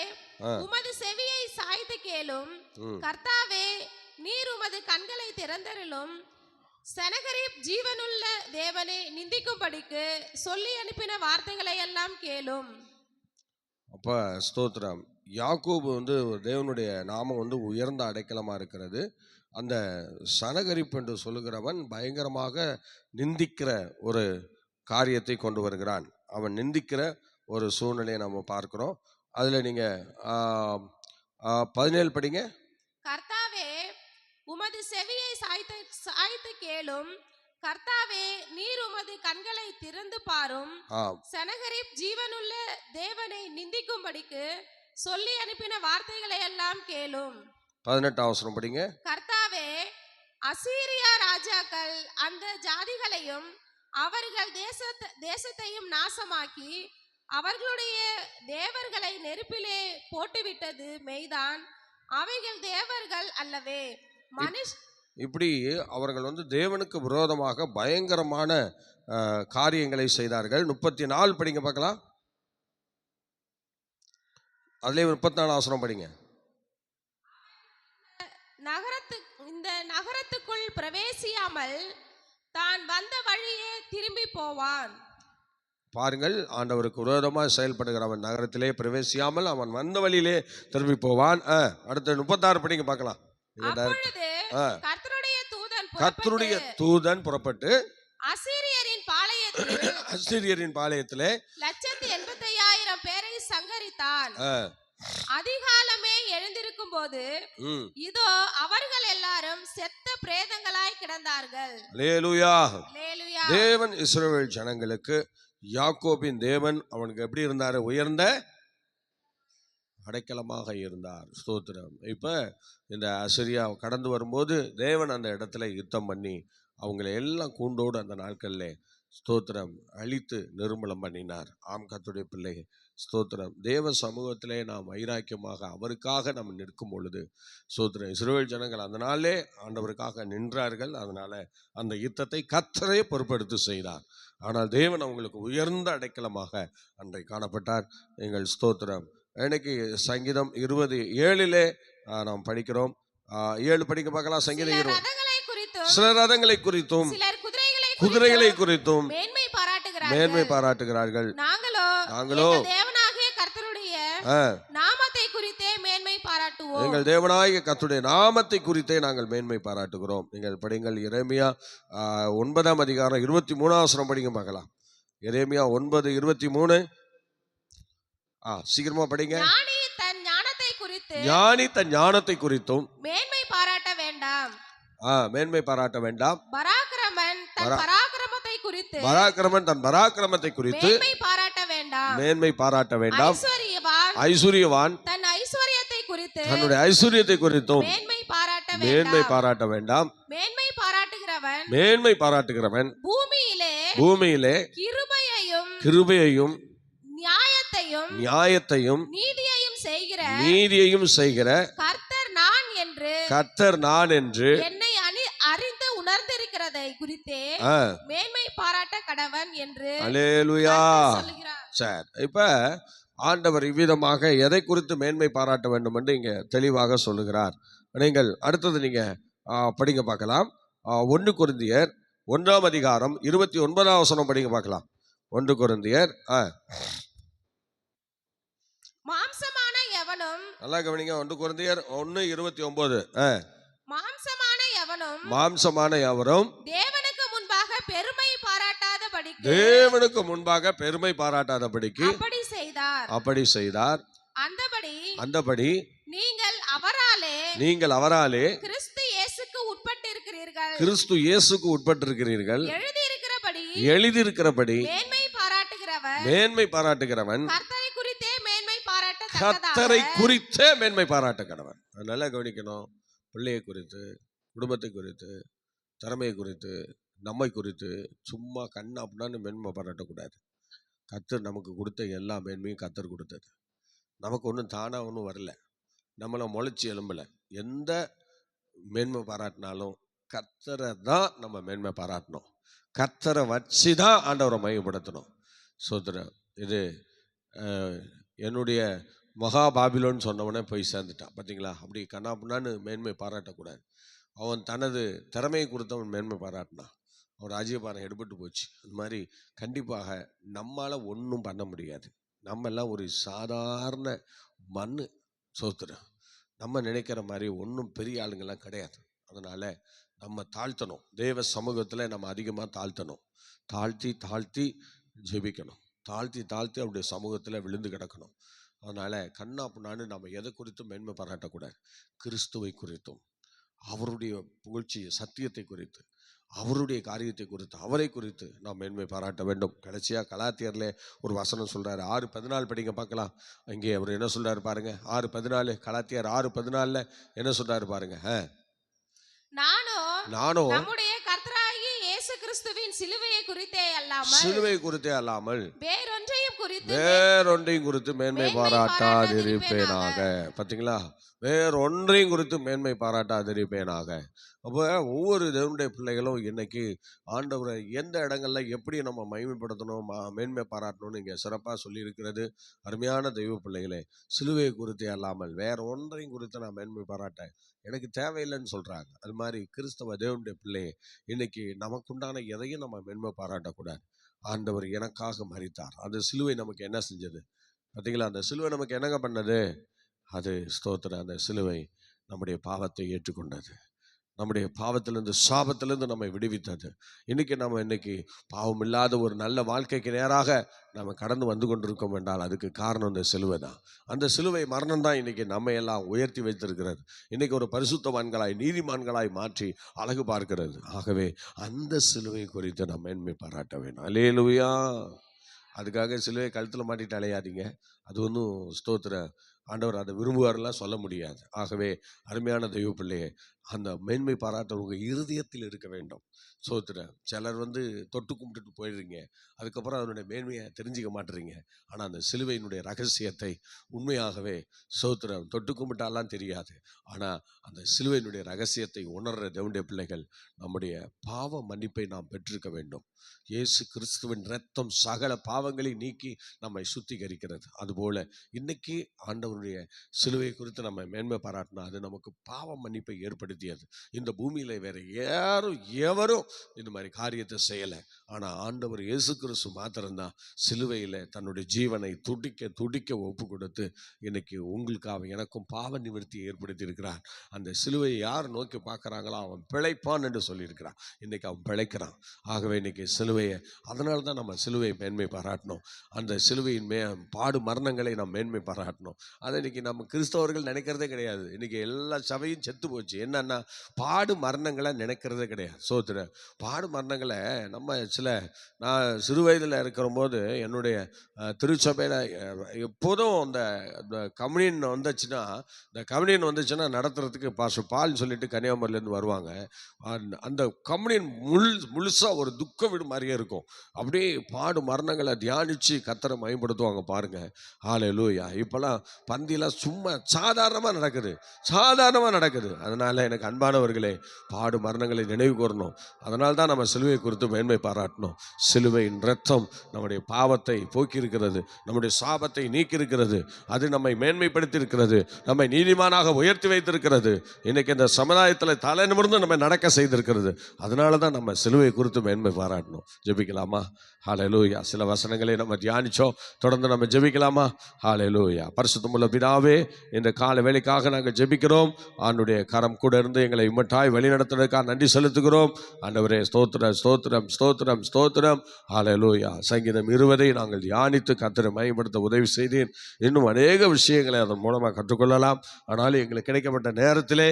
உமது செவியை சாய்த்து கேளும். கர்த்தாவே, நீர் உமது கண்களை திறந்தருளும். செனகரிப் ஜீவனுள்ள தேவனை நிந்திக்கும்படிக்கு சொல்லி அனுப்பின வார்த்தைகளை எல்லாம் கேளும். அப்ப ஸ்தோத்திரம். யாக்கோபு தேவனுடைய நாமம் உயர்ந்த அடைக்கலமா இருக்கிறது. அந்த சனகரிப் என்று சொல்லுகிறவன் பயங்கரமாக நிந்திக்கிற ஒரு காரியத்தை கொண்டு வருகிறான். அவன் நிந்திக்கிற ஒரு சூழ்நிலையை நம்ம பார்க்கிறோம். அதுல நீங்க 17 படிங்க. கர்த்தாவே, உமது செவியை சாய்த்து கேளும். கர்த்தாவே, நீர் உமது கண்களை திறந்து பாரும். செனகரிப் ஜீவனுள்ள தேவனை நிந்திக்கும்படிக்கு சொல்லி அனுப்பின வார்த்தைகளை எல்லாம் கேளும். 18ஆம் வசனம் படிங்க. கர்த்தாவே, அசீரியா ராஜாக்கள் அந்த ஜாதிகளையும் அவர்கள் தேசத்தையும் நாசமாக்கி அவர்களுடைய தேவர்களை நெருப்பிலே போட்டுவிட்டது மெய்தான். அவைகள் தேவர்கள் அல்லவே. இப்படி அவர்கள் தேவனுக்கு விரோதமாக பயங்கரமான காரியங்களை செய்தார்கள். 34 படிங்க பார்க்கலாம். அதுல 34 வசனம் படிங்க. இந்த நகரத்துக்குள் பிரவேசியாமல் தான் வந்த வழியே திரும்பி போவான். பாருங்கள், ஆண்டவருக்கு விரோதமாக செயல்படுகிறவன் நகரத்திலே பிரவேசியாமல் அவன் வந்த வழியிலே திரும்பி போவான். அடுத்து 36 படிங்க பார்க்கலாம். அப்பொழுது கர்த்தருடைய தூதன் கர்த்தருடைய புறப்பட்டு தூதன் புறப்பட்டு அசீரியரின் பாளையத்தில் அசீரியரின் பாளையத்திலே 185,000 பேரை சங்கரித்தான். அதிகாலமே எழுந்திருக்கும் போது இதோ அவர்கள் எல்லாரும் செத்த பிரேதங்களாய் கிடந்தார்கள். அல்லேலூயா. அல்லேலூயா. தேவன் இஸ்ரவேல் ஜனங்களுக்கு, யாக்கோபின் தேவன் அவனுக்கு எப்படி இருந்தாரு? உயர்ந்த அடைக்கலமாக இருந்தார். ஸ்தோத்திரம். இப்ப இந்த அசீரியா கடந்து வரும்போது தேவன் அந்த இடத்துல யுத்தம் பண்ணி அவங்களை எல்லாம் கூண்டோடு அந்த நாட்கள்ல ஸ்தோத்திரம் அழித்து நிர்மூலம் பண்ணினார். ஆம் கர்த்தருடைய பிள்ளை, ஸ்தோத்திரம். தேவ சமூகத்திலே நாம் வைராக்கியமாக அவருக்காக நாம் நிற்கும் பொழுது ஸ்தோத்திரம், இஸ்ரவேல் ஜனங்கள் அந்த நாளே ஆண்டவருக்காக நின்றார்கள். அதனால அந்த யுத்தத்தை கர்த்தரே பொறுப்பெடுத்து செய்தார். ஆனால் தேவன் அவங்களுக்கு உயர்ந்த அடைக்கலமாக அன்றை காணப்பட்டார். எங்கள் ஸ்தோத்திரம். இன்னைக்கு சங்கீதம் 27 நாம் படிக்கிறோம். 7 படிக்க பார்க்கலாம். சங்கீதம் 20. சில ரதங்களை குறித்தும் குதிரைகளை குறித்தும் மேன்மை பாராட்டுகிறார்கள். நாங்களோ தேவனாகிய கர்த்தருடைய நாமத்தை குறித்தே மேன்மை பாராட்டுவோம். எங்கள் தேவனாகிய கர்த்தருடைய நாமத்தை குறித்தே நாங்கள் மேன்மை பாராட்டுகிறோம். நீங்கள் படிங்கள். எரேமியா 9ஆம் அதிகாரம் 23ஆம் வசனம் படிங்க பார்க்கலாம். எரேமியா 9:23. சீக்கிரமா படிங்க. ஞானி தன் ஞானத்தை குறித்தும் மேன்மை பாராட்ட வேண்டாம். மேன்மை பாராட்ட வேண்டாம். பராக்கிரமன் தன் பராக்கிரமத்தை குறித்து மேன்மை பாராட்ட வேண்டாம். ஐஸ்வர்யவான் தன்னுடைய ஐஸ்வர்யத்தை குறித்தும் மேன்மை பாராட்ட வேண்டாம். மேன்மை பாராட்டுகிறவன் பூமியிலே கிருபையையும் நியாயத்தையும் நீதியையும் செய்கிற கர்த்தர் நான் என்று என்னை அறிந்து உணர்ந்திருக்கிறதை குறித்தே மேன்மை பாராட்ட கடவன் என்று அல்லேலூயா சார். இப்ப ஆண்டவர் இவ்விதமாக எதை குறித்து மேன்மை பாராட்ட வேண்டும் என்று இங்க தெளிவாக சொல்லுகிறார். நீங்கள் அடுத்தது நீங்க படிங்க பார்க்கலாம். 1 கொரிந்தியர் 1ஆம் அதிகாரம் 29ஆம் வசனம் படிங்க பார்க்கலாம். 1 கொரிந்தியர் மாம்சமான எவனும், நல்லா கவனிங்க. 1 கொரிந்தியர் 1:29. மாம்சமான எவனும் தேவனுக்கு முன்பாக பெருமை பாராட்டாதபடிக்கு அப்படி செய்தார். அந்தபடி நீங்கள் அவராலே கிறிஸ்து இயேசுக்கு உட்பட்டிருக்கிறீர்கள். எழுதியிருக்கிறபடி மேன்மை பாராட்டுகிறவன் கர்த்தரை குறித்தே மேன்மை பாராட்ட கடவன். நல்லா கவனிக்கணும். பிள்ளையை குறித்து, குடும்பத்தை குறித்து, திறமையை குறித்து, நம்மை குறித்து சும்மா கண்ணா அப்படின்னா மேன்மை பாராட்டக்கூடாது. கர்த்தர் நமக்கு கொடுத்த எல்லா மேன்மையும் கர்த்தர் கொடுத்தது. நமக்கு ஒன்றும் தானாக ஒன்றும் வரல, நம்மளை முளைச்சி எழும்பலை. எந்த மேன்மை பாராட்டினாலும் கர்த்தரை தான் நம்ம மேன்மை பாராட்டணும். கர்த்தரை வச்சு தான் ஆண்டவரை மையப்படுத்தணும். சோதரன், இது என்னுடைய மகா பாபிலோன்னு சொன்னவனே போய் சேர்ந்துட்டான். பார்த்தீங்களா? அப்படி கண்ணாப்புண்ணான்னு மேன்மை பாராட்டக்கூடாது. அவன் தனது திறமையை கொடுத்தவன் மேன்மை பாராட்டினான். அவன் ராஜ்யபாரம் எடுபட்டு போச்சு. அது மாதிரி கண்டிப்பாக நம்மளால் ஒன்றும் பண்ண முடியாது. நம்ம எல்லாம் ஒரு சாதாரண மண். சோத்திரம். நம்ம நினைக்கிற மாதிரி ஒன்றும் பெரிய ஆளுங்கள்லாம் கிடையாது. அதனால் நம்ம தாழ்த்தணும். தேவ சமூகத்தில் நம்ம அதிகமாக தாழ்த்தணும். தாழ்த்தி ஜெபிக்கணும். தாழ்த்தி அவருடைய சமூகத்தில் விழுந்து கிடக்கணும். அதனால் கண்ணா புண்ணான்னு நம்ம எதை குறித்தும் மேன்மை பாராட்டக்கூடாது. கிறிஸ்துவை குறித்தும், அவருடைய புகழ்ச்சி சத்தியத்தை குறித்து, அவருடைய காரியத்தை குறித்து, அவரை குறித்து நாம் மேன்மை பாராட்ட வேண்டும். கடைசியாக கலாத்தியர்ல ஒரு வசனம் சொல்றாரு. 6:14 படிங்க பார்க்கலாம். அங்கே அவர் என்ன சொல்றாரு பாருங்க. 6:14 கலாத்தியர் 6:14 என்ன சொல்றாரு பாருங்க. நானோ நம்முடைய கர்த்தராகிய இயேசு கிறிஸ்துவின் சிலுவையை குறித்தே அல்லாமல் வேறொன்றையும் குறித்து மேன்மை பாராட்டாதிருப்பேனாக. பார்த்தீங்களா? வேறொன்றையும் குறித்து மேன்மை பாராட்டாதிருப்பேனாக. அப்போ ஒவ்வொரு தேவனுடைய பிள்ளைகளும் இன்னைக்கு ஆண்டவரை எந்த இடங்கள்ல எப்படி நம்ம மகிமைப்படுத்தணும், மேன்மை பாராட்டணும்னு இங்கே சிறப்பாக சொல்லியிருக்கிறது. அருமையான தெய்வ பிள்ளைகளே, சிலுவையை குறித்தே அல்லாமல் வேற ஒன்றையும் குறித்து நான் மேன்மை பாராட்ட எனக்கு தேவையில்லைன்னு சொல்றாங்க. அது மாதிரி கிறிஸ்தவ தேவனுடைய பிள்ளையை இன்னைக்கு நமக்குண்டான எதையும் நம்ம மேன்மை பாராட்டக்கூடாது. ஆண்டவர் எனக்காக மரித்தார். அந்த சிலுவை நமக்கு என்ன செஞ்சது பார்த்தீங்களா? அந்த சிலுவை நமக்கு என்னங்க பண்ணது? அது ஸ்தோத்திரம், அந்த சிலுவை நம்முடைய பாவத்தை ஏற்றுக்கொண்டது, நம்முடைய பாவத்திலிருந்து சாபத்திலிருந்து நம்மை விடுவித்தது. இன்னைக்கு பாவம் இல்லாத ஒரு நல்ல வாழ்க்கைக்கு நேராக நம்ம கடந்து வந்து கொண்டிருக்கோம் என்றால் அதுக்கு காரணம் இந்த சிலுவை தான். அந்த சிலுவை மரணம் தான் இன்னைக்கு நம்ம எல்லாம் உயர்த்தி வைத்திருக்கிறது. இன்னைக்கு ஒரு பரிசுத்தவான்களாய் நீதிமான்களாய் மாற்றி அழகு பார்க்கிறது. ஆகவே அந்த சிலுவை குறித்து நம்ம மேன்மை பாராட்ட வேண்டும். அல்லேலூயா. அதுக்காக சிலுவை கழுத்தில் மாட்டிட்டு அலையாதீங்க. அது ஒன்றும் ஸ்தோத்திர ஆண்டவர் அதை விரும்புவாரெல்லாம் சொல்ல முடியாது. ஆகவே அருமையான தெய்வ பிள்ளையே, அந்த மேன்மை பாராட்ட உங்கள் இருதயத்தில் இருக்க வேண்டும். ஸ்தோத்திரம். சிலர் தொட்டு கும்பிட்டுட்டு போயிடுறீங்க, அதுக்கப்புறம் அதனுடைய மேன்மையை தெரிஞ்சிக்க மாட்டுறீங்க. ஆனால் அந்த சிலுவையினுடைய ரகசியத்தை உண்மையாகவே ஸ்தோத்திரம் தொட்டு கும்பிட்டாலாம் தெரியாது. ஆனால் அந்த சிலுவையினுடைய ரகசியத்தை உணர்கிற தேவனுடைய பிள்ளைகள் நம்முடைய பாவ மன்னிப்பை நாம் பெற்றிருக்க வேண்டும். இயேசு கிறிஸ்துவின் இரத்தம் சகல பாவங்களை நீக்கி நம்மை சுத்திகரிக்கிறது. அதுபோல இன்னைக்கு ஆண்டவருடைய சிலுவை குறித்து நம்ம மேன்மை பாராட்டினா அது நமக்கு பாவ மன்னிப்பை ஏற்படுத்தியது. இந்த பூமியில் வேற யாரும் எவரும் இந்த மாதிரி காரியத்தை செய்யலை. ஆனால் ஆண்டவர் இயேசு கிறிஸ்து மாத்திரம்தான் சிலுவையில் தன்னுடைய ஜீவனை துடிக்க துடிக்க ஒப்பு கொடுத்து இன்னைக்கு உங்களுக்காக எனக்கும் பாவ நிவர்த்தியை ஏற்படுத்தி இருக்கிறார். அந்த சிலுவையை யார் நோக்கி பார்க்குறாங்களோ அவன் பிழைப்பான் என்று சொல்லியிருக்கிறான். இன்னைக்கு அவன் பிழைக்கிறான். ஆகவே இன்னைக்கு சிலுவையை, அதனால தான் நம்ம சிலுவையை மேன்மை பாராட்டணும். அந்த சிலுவையின் பாடு மரணங்களை நாம் மேன்மை பாராட்டணும். அதை இன்னைக்கு நம்ம கிறிஸ்தவர்கள் நினைக்கிறதே கிடையாது. இன்னைக்கு எல்லா சபையும் செத்து போச்சு. என்னன்னா பாடு மரணங்களை நினைக்கிறதே கிடையாது. சோத்திர பாடு மரணங்களை நம்ம நான் சிறு வயதில் இருக்கிற போது என்னுடைய திருச்சபையில் எப்போதும் இந்த கம்யூனியன் வந்துச்சுன்னா நடத்துறதுக்கு பாஸ்டர் பால் சொல்லிட்டு கன்னியாகுமரியிலேருந்து வருவாங்க. அந்த கம்யூனியன் முழுசாக ஒரு துக்க வீடு மாதிரியே இருக்கும். அப்படியே பாடு மரணங்களை தியானித்து கர்த்தரை மகிமைப்படுத்துவாங்க பாருங்க. ஹல்லேலூயா. இப்போல்லாம் பந்தியெல்லாம் சும்மா சாதாரணமாக நடக்குது. அதனால் எனக்கு அன்பானவர்களே, பாடு மரணங்களை நினைவு கூறணும். அதனால தான் நம்ம சிலுவை குறித்து மேன்மை பாராட்டணும். சிலுவையின் இரத்தம் நம்முடைய பாவத்தை போக்கியிருக்கிறது, நம்முடைய சாபத்தை நீக்கியிருக்கிறது, அது நம்மை மேன்மைப்படுத்தி இருக்கிறது, நம்மை நீதிமானாக உயர்த்தி வைத்திருக்கிறது. இன்னைக்கு இந்த சமுதாயத்தில் தலை நிமிர்ந்து நம்ம நடக்க செய்திருக்கிறது. அதனால தான் நம்ம சிலுவை குறித்து மேன்மை பாராட்டணும். ஜெபிக்கலாமா? ஹல்லேலூயா. சில வசனங்களை நம்ம தியானிச்சோம், தொடர்ந்து நம்ம ஜெபிக்கலாமா? ஹல்லேலூயா. பரிசுத்தமுள்ள பிதாவே, இந்த கால வேளைக்காக நாங்கள் ஜெபிக்கிறோம். ஆண்டுடைய கரம் கூட இருந்து எங்களை இம்மட்டாய் வழிநடத்துவதற்காக நன்றி செலுத்துகிறோம். ஆண்டவரே, ஸ்தோத்திரம் ஸ்தோத்திரம் ஸ்தோத்திரம் ஸ்தோத்திரம். ஹல்லேலூயா. சங்கீதம் 20 நாங்கள் தியானித்து கர்த்தரை மகிமைப்படுத்த உதவி செய்தேன். இன்னும் அநேக விஷயங்களை அதன் மூலமாக கற்றுக்கொள்ளலாம். ஆனாலும் எங்களுக்கு கிடைக்கப்பட்ட நேரத்திலே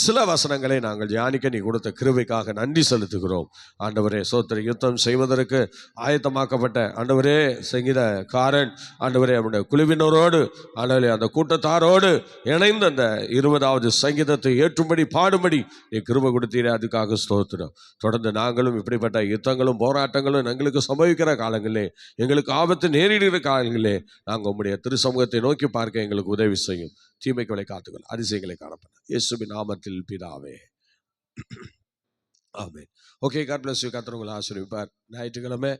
சில வசனங்களை நாங்கள் தியானிக்க நீ கொடுத்த கிருபைக்காக நன்றி செலுத்துகிறோம். ஆண்டவரே, ஸ்தோத்திர யுத்தம் செய்வதற்கு ஆயத்தமாக்கப்பட்ட ஆண்டவரே சங்கீதக்காரன் ஆண்டவரே அவருடைய குழுவினரோடு ஆண்டவரே அந்த கூட்டத்தாரோடு இணைந்து அந்த 20வது சங்கீதத்தை ஏற்றும்படி பாடும்படி நீ கிருபை கொடுத்தீரே, அதுக்காக ஸ்தோத்திரம். தொடர்ந்து நாங்களும் இப்படிப்பட்ட யுத்தங்களும் போராட்டங்களும் எங்களுக்கு சம்பவிக்கிற காலங்களிலே, எங்களுக்கு ஆபத்து நேரிடுகிற காலங்களிலே நாங்கள் உம்முடைய திருச்சமூகத்தை நோக்கி பார்க்க எங்களுக்கு உதவி செய்யும். தீமைகளை காத்துக்கொள், அதிசயங்களை காணப்பட இயேசுவின் நாமத்தில் பிதாவே, ஆமென். Okay, God bless you. கர்த்தர் உங்களை ஆசீர்வதிப்பார். ஞாயிற்றுக்கிழமை